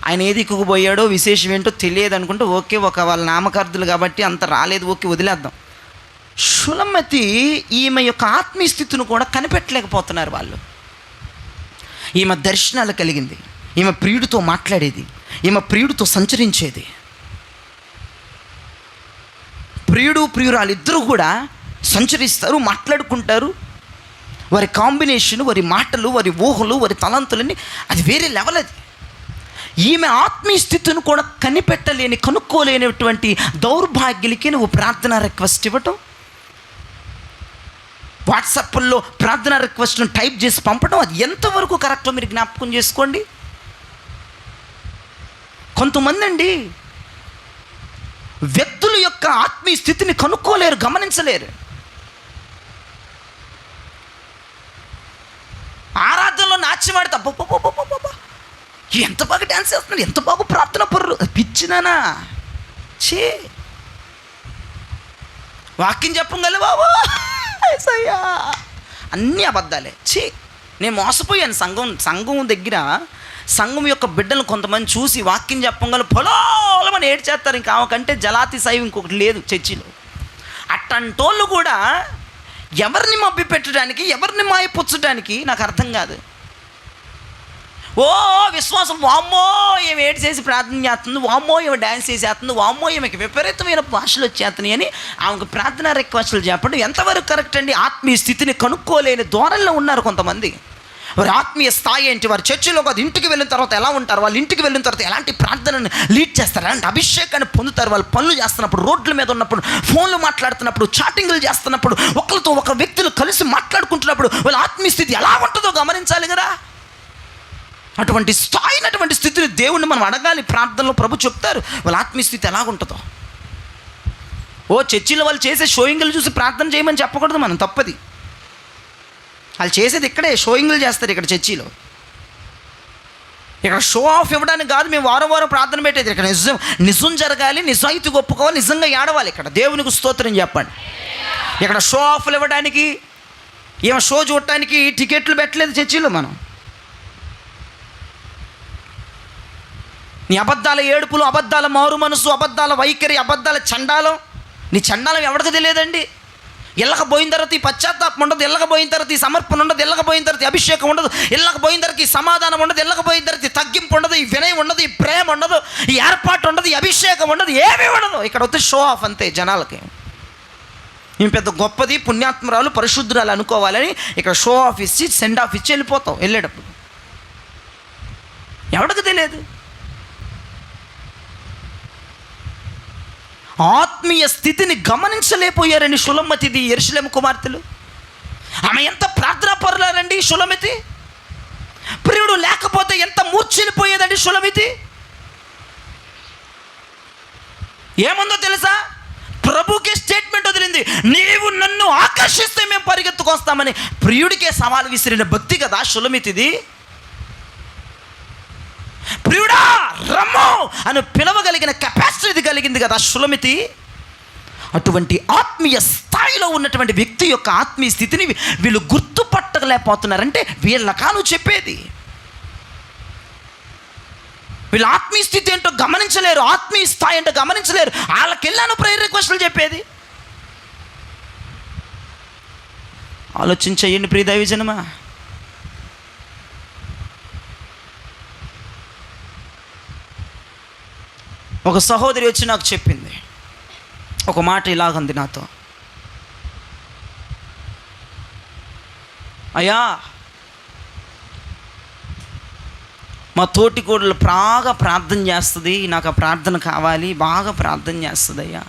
ఆయన ఏది దిక్కుకుపోయాడో విశేషం ఏంటో తెలియదు అనుకుంటే ఓకే, ఒక వాళ్ళ నామకార్థులు కాబట్టి అంత రాలేదు, ఓకే వదిలేద్దాం. షూలమ్మితి ఈమె యొక్క ఆత్మీయ స్థితిని కూడా కనిపెట్టలేకపోతున్నారు వాళ్ళు. ఈమె దర్శనాలు కలిగింది, ఈమె ప్రియుడితో మాట్లాడేది, ఈమె ప్రియుడితో సంచరించేది. ప్రియుడు ప్రియురాలు ఇద్దరు కూడా సంచరిస్తారు, మాట్లాడుకుంటారు. వారి కాంబినేషన్, వారి మాటలు, వారి ఊహలు, వారి తలంతులన్నీ అది వేరే లెవెల్. అది ఈమె ఆత్మీయ స్థితిని కూడా కనిపెట్టలేని, కనుక్కోలేనటువంటి దౌర్భాగ్యులకి నువ్వు ప్రార్థన రిక్వెస్ట్ ఇవ్వటం, వాట్సాప్లో ప్రార్థన రిక్వెస్ట్ను టైప్ చేసి పంపడం, అది ఎంతవరకు కరెక్టో మీరు జ్ఞాపకం చేసుకోండి. కొంతమంది అండి వ్యక్తుల యొక్క ఆత్మీయ స్థితిని కనుక్కోలేరు, గమనించలేరు. ఆరాధనలో నాట్యం ఆడితే అబ్బబ్బబ్బబ్బబ్బబ్బా ఎంత బాగా డ్యాన్స్ చేస్తున్నారు, ఎంత బాగా ప్రార్థన పర్రు, పిచ్చినానా చే వాక్యం చెప్పగల బాబా అయ్యా అన్నీ అబద్ధాలే. చే నేను మోసపోయాను. సంఘం దగ్గర సంఘం యొక్క బిడ్డలు కొంతమంది చూసి వాక్యం చెప్పగల పొలోలమని ఏడు చేస్తారు. ఇంకా ఆమెకంటే జలాతి సైవ్ ఇంకొకటి లేదు చర్చిలో. అట్టంటోళ్ళు కూడా ఎవరిని మభ్య పెట్టడానికి, ఎవరిని మాయపుచ్చడానికి నాకు అర్థం కాదు. ఓ విశ్వాసం, వామ్మో ఏమి ఏడు చేసి ప్రార్థన చేస్తుంది, వామ్మో ఏమి డ్యాన్స్ చేసేస్తుంది, వామ్మో ఈమెకి విపరీతమైన భాషలు వచ్చేస్తున్నాయి అని ఆమెకు ప్రార్థన రిక్వెస్టులు చెప్పడం ఎంతవరకు కరెక్ట్ అండి? ఆత్మీయ స్థితిని కనుక్కోలేని ధోరణిలో ఉన్నారు కొంతమంది. వారి ఆత్మీయ స్థాయి ఏంటి, వారి చర్చిలో కాదు, ఇంటికి వెళ్ళిన తర్వాత ఎలా ఉంటారు, వాళ్ళు ఇంటికి వెళ్ళిన తర్వాత ఎలాంటి ప్రార్థనను లీడ్ చేస్తారు, ఎలాంటి అభిషేకాన్ని పొందుతారు, వాళ్ళు పనులు చేస్తున్నప్పుడు, రోడ్ల మీద ఉన్నప్పుడు, ఫోన్లు మాట్లాడుతున్నప్పుడు, చాటింగ్లు చేస్తున్నప్పుడు, ఒకరితో ఒక వ్యక్తులు కలిసి మాట్లాడుకుంటున్నప్పుడు వాళ్ళ ఆత్మీయ స్థితి ఎలా ఉంటుందో గమనించాలి కదా. అటువంటి స్థాయినటువంటి స్థితిని దేవుణ్ణి మనం అడగాలి. ప్రార్థనలో ప్రభు చెప్తారు వాళ్ళ ఆత్మీయ స్థితి ఎలాగుంటుందో. ఓ చర్చిలో వాళ్ళు చేసే షోయింగ్లు చూసి ప్రార్థన చేయమని చెప్పకూడదు మనం, తప్పది. వాళ్ళు చేసేది ఇక్కడే షోయింగ్లు చేస్తారు ఇక్కడ చర్చిలో. ఇక్కడ షో ఆఫ్ ఇవ్వడానికి కాదు మేము వారం వారం ప్రార్థన పెట్టేది. ఇక్కడ నిజం జరగాలి, నిజాయితీ ఒప్పుకోవాలి, నిజంగా ఏడవాలి. ఇక్కడ దేవునికి స్తోత్రం చెప్పండి. ఇక్కడ షో ఆఫ్లు ఇవ్వడానికి, ఏమో షో చూడటానికి టికెట్లు పెట్టలేదు చర్చిలో. మనం నీ అబద్ధాల ఏడుపులు, అబద్ధాల మారు మనసు, అబద్ధాల వైఖరి, అబద్ధాల చండాలం, నీ చండాలం ఎవరికి తెలియదండి. ఎల్లకపోయిన తర్వాత ఈ పశ్చాత్తాపం ఉండదు, ఎల్లకపోయిన తర్వాత ఈ సమర్పణ ఉండదు, ఎల్లకపోయిన తర్వాత ఈ అభిషేకం ఉండదు, ఎల్లకపోయిన తర్వాత ఈ సమాధానం ఉండదు, ఎల్లకపోయిన తర్వాత ఈ తగ్గింపు ఉండదు, ఈ వినయం ఉండదు, ఈ ప్రేమ ఉండదు, ఈ ఏర్పాటు ఉండదు, ఈ అభిషేకం ఉండదు, ఏమీ ఉండదు. ఇక్కడ వస్తే షో ఆఫ్ అంతే. జనాలకి మేము పెద్ద గొప్పది, పుణ్యాత్మరాలు, పరిశుద్ధురాలు అనుకోవాలని ఇక్కడ షో ఆఫ్ ఇచ్చి సెండ్ ఆఫ్ ఇచ్చి వెళ్ళిపోతాం. వెళ్ళేటప్పుడు ఎవరికి తెలియదు. ఆత్మీయ స్థితిని గమనించలేకపోయారండి షులమ్మతిది, యెరూషలేము కుమార్తెలు. ఆమె ఎంత ప్రార్థనా పరులారండి షులమితి. ప్రియుడు లేకపోతే ఎంత మూర్ఛిల్లిపోయేదండి షులమితి. ఏముందో తెలుసా? ప్రభుకే స్టేట్మెంట్ వదిలింది, నీవు నన్ను ఆకర్షిస్తే మేము పరిగెత్తుకొస్తామని. ప్రియుడికే సవాలు విసిరిన భక్తి కదా షులమితిది. ప్రియుడా రమ్ము అని పిలవగలిగిన కెపాసిటీ కలిగింది కదా షులమితి. అటువంటి ఆత్మీయ స్థాయిలో ఉన్నటువంటి వ్యక్తి యొక్క ఆత్మీయ స్థితిని వీళ్ళు గుర్తుపట్టలేకపోతున్నారంటే వీళ్ళకాను చెప్పేది. వీళ్ళ ఆత్మీయ స్థితి ఏంటో గమనించలేరు, ఆత్మీయ స్థాయి ఏంటో గమనించలేరు. వాళ్ళకెళ్ళాను ప్రేయర్ రిక్వెస్టులు చెప్పేది. ఆలోచించేయండి ప్రియ దైవజనమా. ఒక సహోదరి వచ్చి నాకు చెప్పింది ఒక మాట, ఇలాగంది నాతో, అయ్యా మా తోటి కోడలు బాగా ప్రార్థన చేస్తుంది, నాకు ఆ ప్రార్థన కావాలి, బాగా ప్రార్థన చేస్తుంది అయ్యా,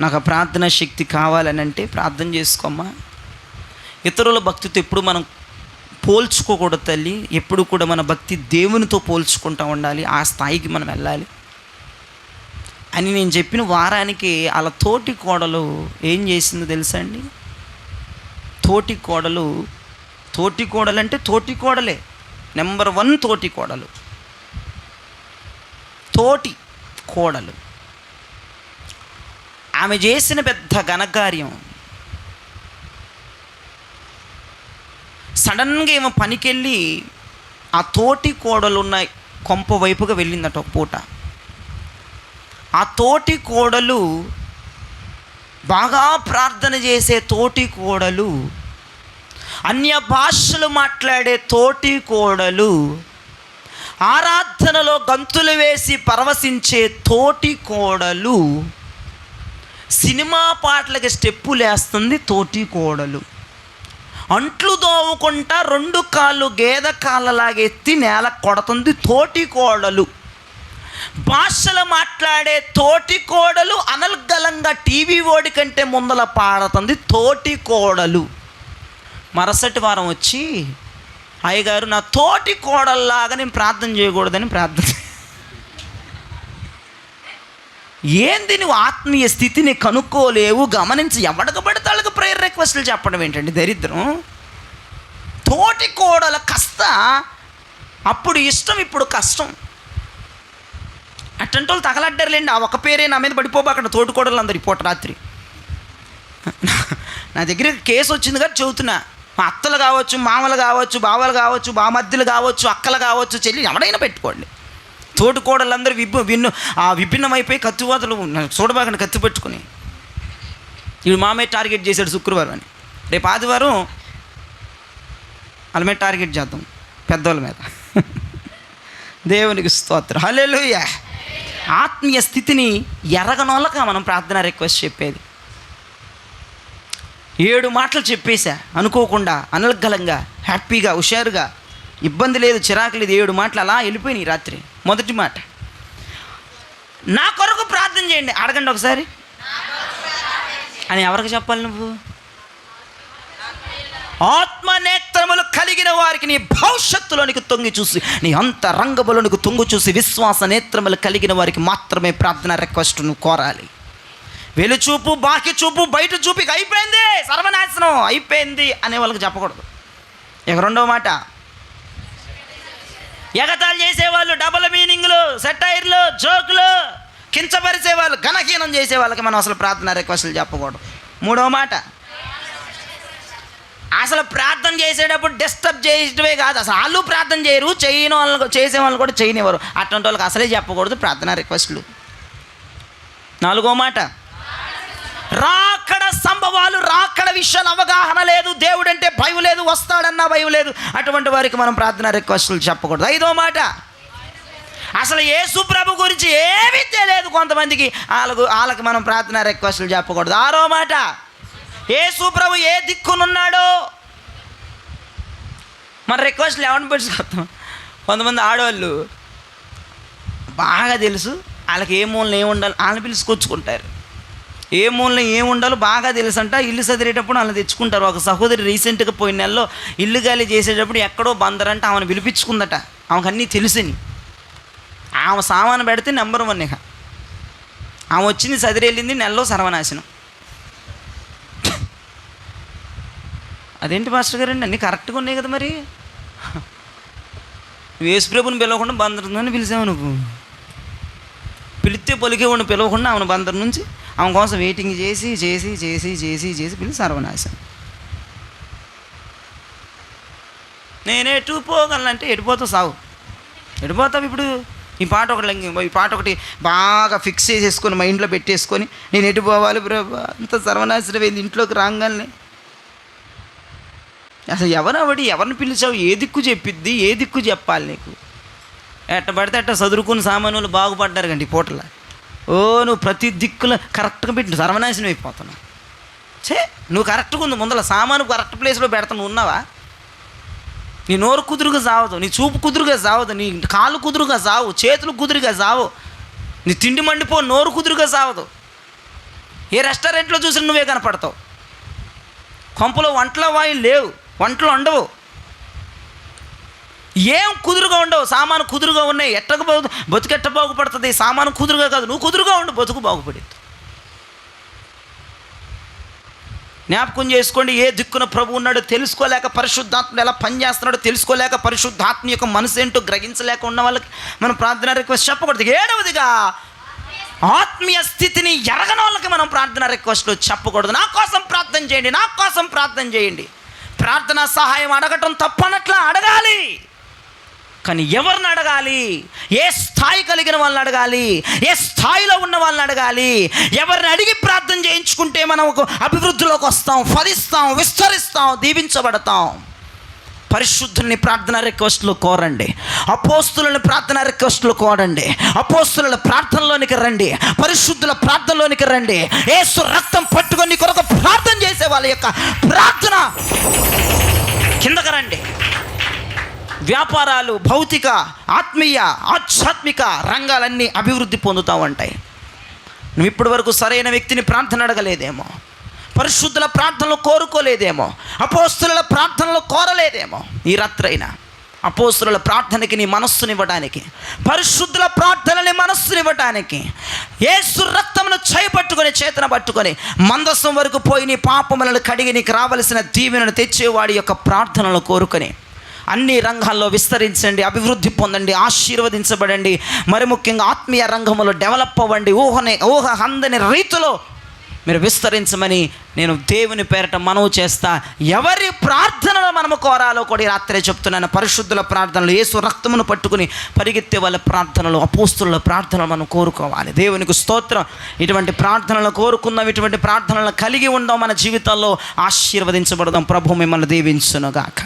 నాకు ఆ ప్రార్థన శక్తి కావాలని అంటే ప్రార్థన చేసుకోమ్మా. ఇతరుల భక్తితో ఎప్పుడు మనం పోల్చుకోకూడదు తల్లి. ఎప్పుడు కూడా మన భక్తి దేవునితో పోల్చుకుంటూ ఉండాలి, ఆ స్థాయికి మనం వెళ్ళాలి అని నేను చెప్పిన వారానికి వాళ్ళ తోటి కోడలు ఏం చేసిందో తెలుసా అండి? తోటి కోడలు అంటే తోటి కోడలే, నెంబర్ 1 తోటి కోడలు. తోటి కోడలు ఆమె చేసిన పెద్ద ఘనకార్యం, సడన్గా ఏమో పనికెళ్ళి ఆ తోటి కోడలు ఉన్న కొంప వైపుగా వెళ్ళిందట ఒక పూట. ఆ తోటి కోడలు బాగా ప్రార్థన చేసే తోటి కోడలు, అన్య భాషలు మాట్లాడే తోటి కోడలు, ఆరాధనలో గంతులు వేసి పరవశించే తోటి కోడలు సినిమా పాటలకి స్టెప్పులు వేస్తుంది తోటి కోడలు. అంట్లు దోముకుంటా 2 కాళ్ళు గేదె కాళ్ళలాగా ఎత్తి నేల కొడుతుంది తోటి కోడలు. భాషలు మాట్లాడే తోటి కోడలు అనర్గళంగా టీవీ ఓడి కంటే ముందల పాడుతుంది తోటి కోడలు. మరుసటి వారం వచ్చి, అయ్యగారు నా తోటి కోడల్లాగా నేను ప్రార్థన చేయకూడదని ప్రార్థన. ఏంది నువ్వు ఆత్మీయ స్థితిని కనుక్కోలేవు, గమనించి ఎవడకు పడితే వాళ్ళకి ప్రేయర్ రిక్వెస్ట్లు చెప్పడం ఏంటండి దరిద్రం. తోటి కోడల కష్ట అప్పుడు ఇష్టం, ఇప్పుడు కష్టం. అట్టంటి వాళ్ళు తగలడ్డారులేండి. ఆ ఒక పేరే నా మీద పడిపోబాకండి తోటి కోడలు అందరు. పూట రాత్రి నా దగ్గర కేసు వచ్చింది కదా చెబుతున్నా. మా అత్తలు కావచ్చు, మామలు కావచ్చు, బావలు కావచ్చు, బామద్దులు కావచ్చు, అక్కలు కావచ్చు, చెల్లి ఎవడైనా పెట్టుకోండి. తోటి కోడలందరూ విభిన్నమైపోయి కత్తివాతలు చూడబాకండి కత్తి పెట్టుకుని. వీడు మామే టార్గెట్ చేశాడు శుక్రవారం అని. రేపు ఆదివారం వాళ్ళ మీద టార్గెట్ చేద్దాం, పెద్దవాళ్ళ మీద. దేవునికి స్తోత్రం, హల్లెలూయా. ఆత్మీయ స్థితిని ఎరగనోళ్ళక మనం ప్రార్థన రిక్వెస్ట్ చెప్పేది. 7 మాటలు చెప్పేశా అనుకోకుండా, అనర్గళంగా, హ్యాపీగా, హుషారుగా, ఇబ్బంది లేదు, చిరాకు లేదు. 7 మాటలు అలా వెళ్ళిపోయినాయి రాత్రి. మొదటి మాట, నా కొరకు ప్రార్థన చేయండి. అడగండి ఒకసారి అని. ఎవరికి చెప్పాలి నువ్వు? ఆత్మనేత్రములు కలిగిన వారికి నీ భవిష్యత్తులోనికి తొంగి చూసి, నీ అంతరంగములోనికి తొంగి చూసి, విశ్వాస నేత్రములు కలిగిన వారికి మాత్రమే ప్రార్థన రిక్వెస్ట్ నువ్వు కోరాలి. వెలుచూపు, బాకి చూపు, బయట చూపుకి అయిపోయింది, సర్వనాశనం అయిపోయింది అనే వాళ్ళకి చెప్పకూడదు. ఇక రెండవ మాట, ఎగతాళి చేసేవాళ్ళు, డబుల్ మీనింగ్లు, సెటైర్లు, జోకులు, కించపరిచేవాళ్ళు, ఘనహీనం చేసే వాళ్ళకి మనం అసలు ప్రార్థన రిక్వెస్ట్లు చెప్పకూడదు. మూడవ మాట, అసలు ప్రార్థన చేసేటప్పుడు డిస్టర్బ్ చేయడమే కాదు, అసలు వాళ్ళు ప్రార్థన చేయరు, చేయని వాళ్ళు చేసే వాళ్ళు కూడా చేయనివ్వరు. అట్లాంటి వాళ్ళకి అసలే చెప్పకూడదు ప్రార్థన రిక్వెస్ట్లు. నాలుగో మాట, రాకడ సంభవాలు, రాకడ విషయాలు అవగాహన లేదు, దేవుడు అంటే భయం లేదు, వస్తాడన్నా భయం లేదు, అటువంటి వారికి మనం ప్రార్థన రిక్వెస్ట్లు చెప్పకూడదు. ఐదో మాట, అసలు యేసు ప్రభు గురించి ఏమీ తెలియదు కొంతమందికి, వాళ్ళకి మనం ప్రార్థన రిక్వెస్ట్లు చెప్పకూడదు. ఆరో మాట, యేసు ప్రభు ఏ దిక్కునున్నాడో మన రిక్వెస్ట్లు ఎవరిని పెట్టుకొస్తాం. కొంతమంది ఆడవాళ్ళు బాగా తెలుసు, వాళ్ళకి ఏ మూలన ఏముండాలి వాళ్ళని పిలుచుకొచ్చుకుంటారు. ఏ మూలన ఏముండాలో బాగా తెలుసు అంట. ఇల్లు సదిరేటప్పుడు వాళ్ళని తెచ్చుకుంటారు. ఒక సహోదరి రీసెంట్గా పోయిన నెలలో ఇల్లు గాలి చేసేటప్పుడు ఎక్కడో బందరంటే ఆమెను పిలిపించుకుందట. ఆమెకు అన్నీ తెలుసని. ఆమె సామాను పెడితే నెంబర్ 1. ఇక ఆమె వచ్చింది, సదిరెళ్ళింది, నెలలో సర్వనాశనం. అదేంటి పాస్టర్ గారండి, అన్నీ కరెక్ట్గా ఉన్నాయి కదా. మరి యేసు ప్రభుని పిలవకుండా బందరుందని పిలిచావు నువ్వు. పిలిస్తే పలికేవాడిని పిలవకుండా ఆమెను బందరు నుంచి ఆమె కోసం వెయిటింగ్ చేసి చేసి చేసి చేసి చేసి పిలిచి సర్వనాశనం. నేను ఎటు పోగలనంటే ఎడిపోతావు, సావు ఎడిపోతావు. ఇప్పుడు ఈ పాట ఒకటి బాగా ఫిక్స్ చేసేసుకొని మైండ్లో పెట్టేసుకొని నేను ఎటు పోవాలి బ్రో, అంత సర్వనాశనం అయింది. ఇంట్లోకి రాగానే అసలు ఎవరిని పిలిచావు, ఏ దిక్కు చెప్పిద్ది, ఏ దిక్కు చెప్పాలి నీకు? ఎట్ట పడితే అట్ట చదువుకుని సామాన్యులు బాగుపడ్డారు కండి పూటల. నువ్వు ప్రతి దిక్కులో కరెక్ట్గా పెట్టి సర్వనాశనం అయిపోతున్నావు. నువ్వు కరెక్ట్గా ఉంది, ముందర సామాను కరెక్ట్ ప్లేస్లో పెడతావు. నువ్వు ఉన్నావా? నీ నోరు కుదురుగా సావదు, నీ చూపు కుదురుగా సావదు, నీ కాలు కుదురుగా సావు, చేతులు కుదురుగా సావు, నీ తిండి మండిపో, నోరు కుదురుగా సావదు. ఏ రెస్టారెంట్లో చూసినా నువ్వే కనపడతావు. కొంపలో వంటల వాయిలు లేవు, వంటలు ఉండవు, ఏం కుదురుగా ఉండవు. సామాను కుదురుగా ఉన్నాయి. బతుకెట్ట బాగుపడుతుంది? సామాను కుదురుగా కాదు, నువ్వు కుదురుగా ఉండు, బతుకు బాగుపడేది. జ్ఞాపకం చేసుకోండి, ఏ దిక్కున ప్రభు ఉన్నాడో తెలుసుకోలేక, పరిశుద్ధాత్మ ఎలా పనిచేస్తున్నాడో తెలుసుకోలేక, పరిశుద్ధాత్మ యొక్క మనసు ఏంటో గ్రహించలేక ఉన్న వాళ్ళకి మనం ప్రార్థన రిక్వెస్ట్ చెప్పకూడదు. 7వదిగా, ఆత్మీయ స్థితిని ఎరగని వాళ్ళకి మనం ప్రార్థన రిక్వెస్ట్లు చెప్పకూడదు. నా కోసం ప్రార్థన చేయండి, నా కోసం ప్రార్థన చేయండి. ప్రార్థన సహాయం అడగటం తప్పనట్లా, అడగాలి. కానీ ఎవరిని అడగాలి? ఏ స్థాయి కలిగిన వాళ్ళని అడగాలి, ఏ స్థాయిలో ఉన్న వాళ్ళని అడగాలి. ఎవరిని అడిగి ప్రార్థన చేయించుకుంటే మనం ఒక అభివృద్ధిలోకి వస్తాం, ఫలిస్తాం, విస్తరిస్తాం, దీవించబడతాం. పరిశుద్ధుల్ని ప్రార్థన రిక్వెస్ట్లు కోరండి, అపోస్తులని ప్రార్థన రిక్వెస్ట్లు కోరండి, అపోస్తుల ప్రార్థనలోనికి రండి, పరిశుద్ధుల ప్రార్థనలోనికి రండి. యేసు రక్తం పట్టుకొని నీ కొరకు ప్రార్థన చేసే వాళ్ళ యొక్క ప్రార్థన కిందకి రండి. వ్యాపారాలు, భౌతిక, ఆత్మీయ, ఆధ్యాత్మిక రంగాలన్నీ అభివృద్ధి పొందుతూ ఉంటాయి. నువ్వు ఇప్పటి వరకు సరైన వ్యక్తిని ప్రార్థన అడగలేదేమో, పరిశుద్ధుల ప్రార్థనలు కోరుకోలేదేమో, అపోస్తుల ప్రార్థనలు కోరలేదేమో. ఈ రాత్రైనా అపోస్తుల ప్రార్థనకి నీ మనస్సునివ్వడానికి, పరిశుద్ధుల ప్రార్థనని మనస్సునివ్వడానికి, యేసు రక్తమును చేపట్టుకొని చేతన పట్టుకొని మందసం వరకు పోయి నీ పాపములను కడిగి నీకు రావలసిన దీవెనను తెచ్చేవాడి యొక్క ప్రార్థనలు కోరుకొని అన్ని రంగాల్లో విస్తరించండి, అభివృద్ధి పొందండి, ఆశీర్వదించబడండి. మరి ముఖ్యంగా ఆత్మీయ రంగంలో డెవలప్ అవ్వండి. ఊహ అందని రీతిలో మీరు విస్తరించమని నేను దేవుని పేరట మనవి చేస్తా. ఎవరి ప్రార్థనలు మనము కోరాలో కూడా ఈ రాత్రే చెప్తున్నాను. పరిశుద్ధుల ప్రార్థనలు, యేసు రక్తమును పట్టుకుని పరిగెత్తే వాళ్ళ ప్రార్థనలు, అపోస్తుల ప్రార్థనలు మనం కోరుకోవాలి. దేవునికి స్తోత్రం. ఇటువంటి ప్రార్థనలు కోరుకుందాం, ఇటువంటి ప్రార్థనలు కలిగి ఉందాం. మన జీవితాల్లో ఆశీర్వదించబడదాం. ప్రభు మిమ్మల్ని దీవించునుగాక.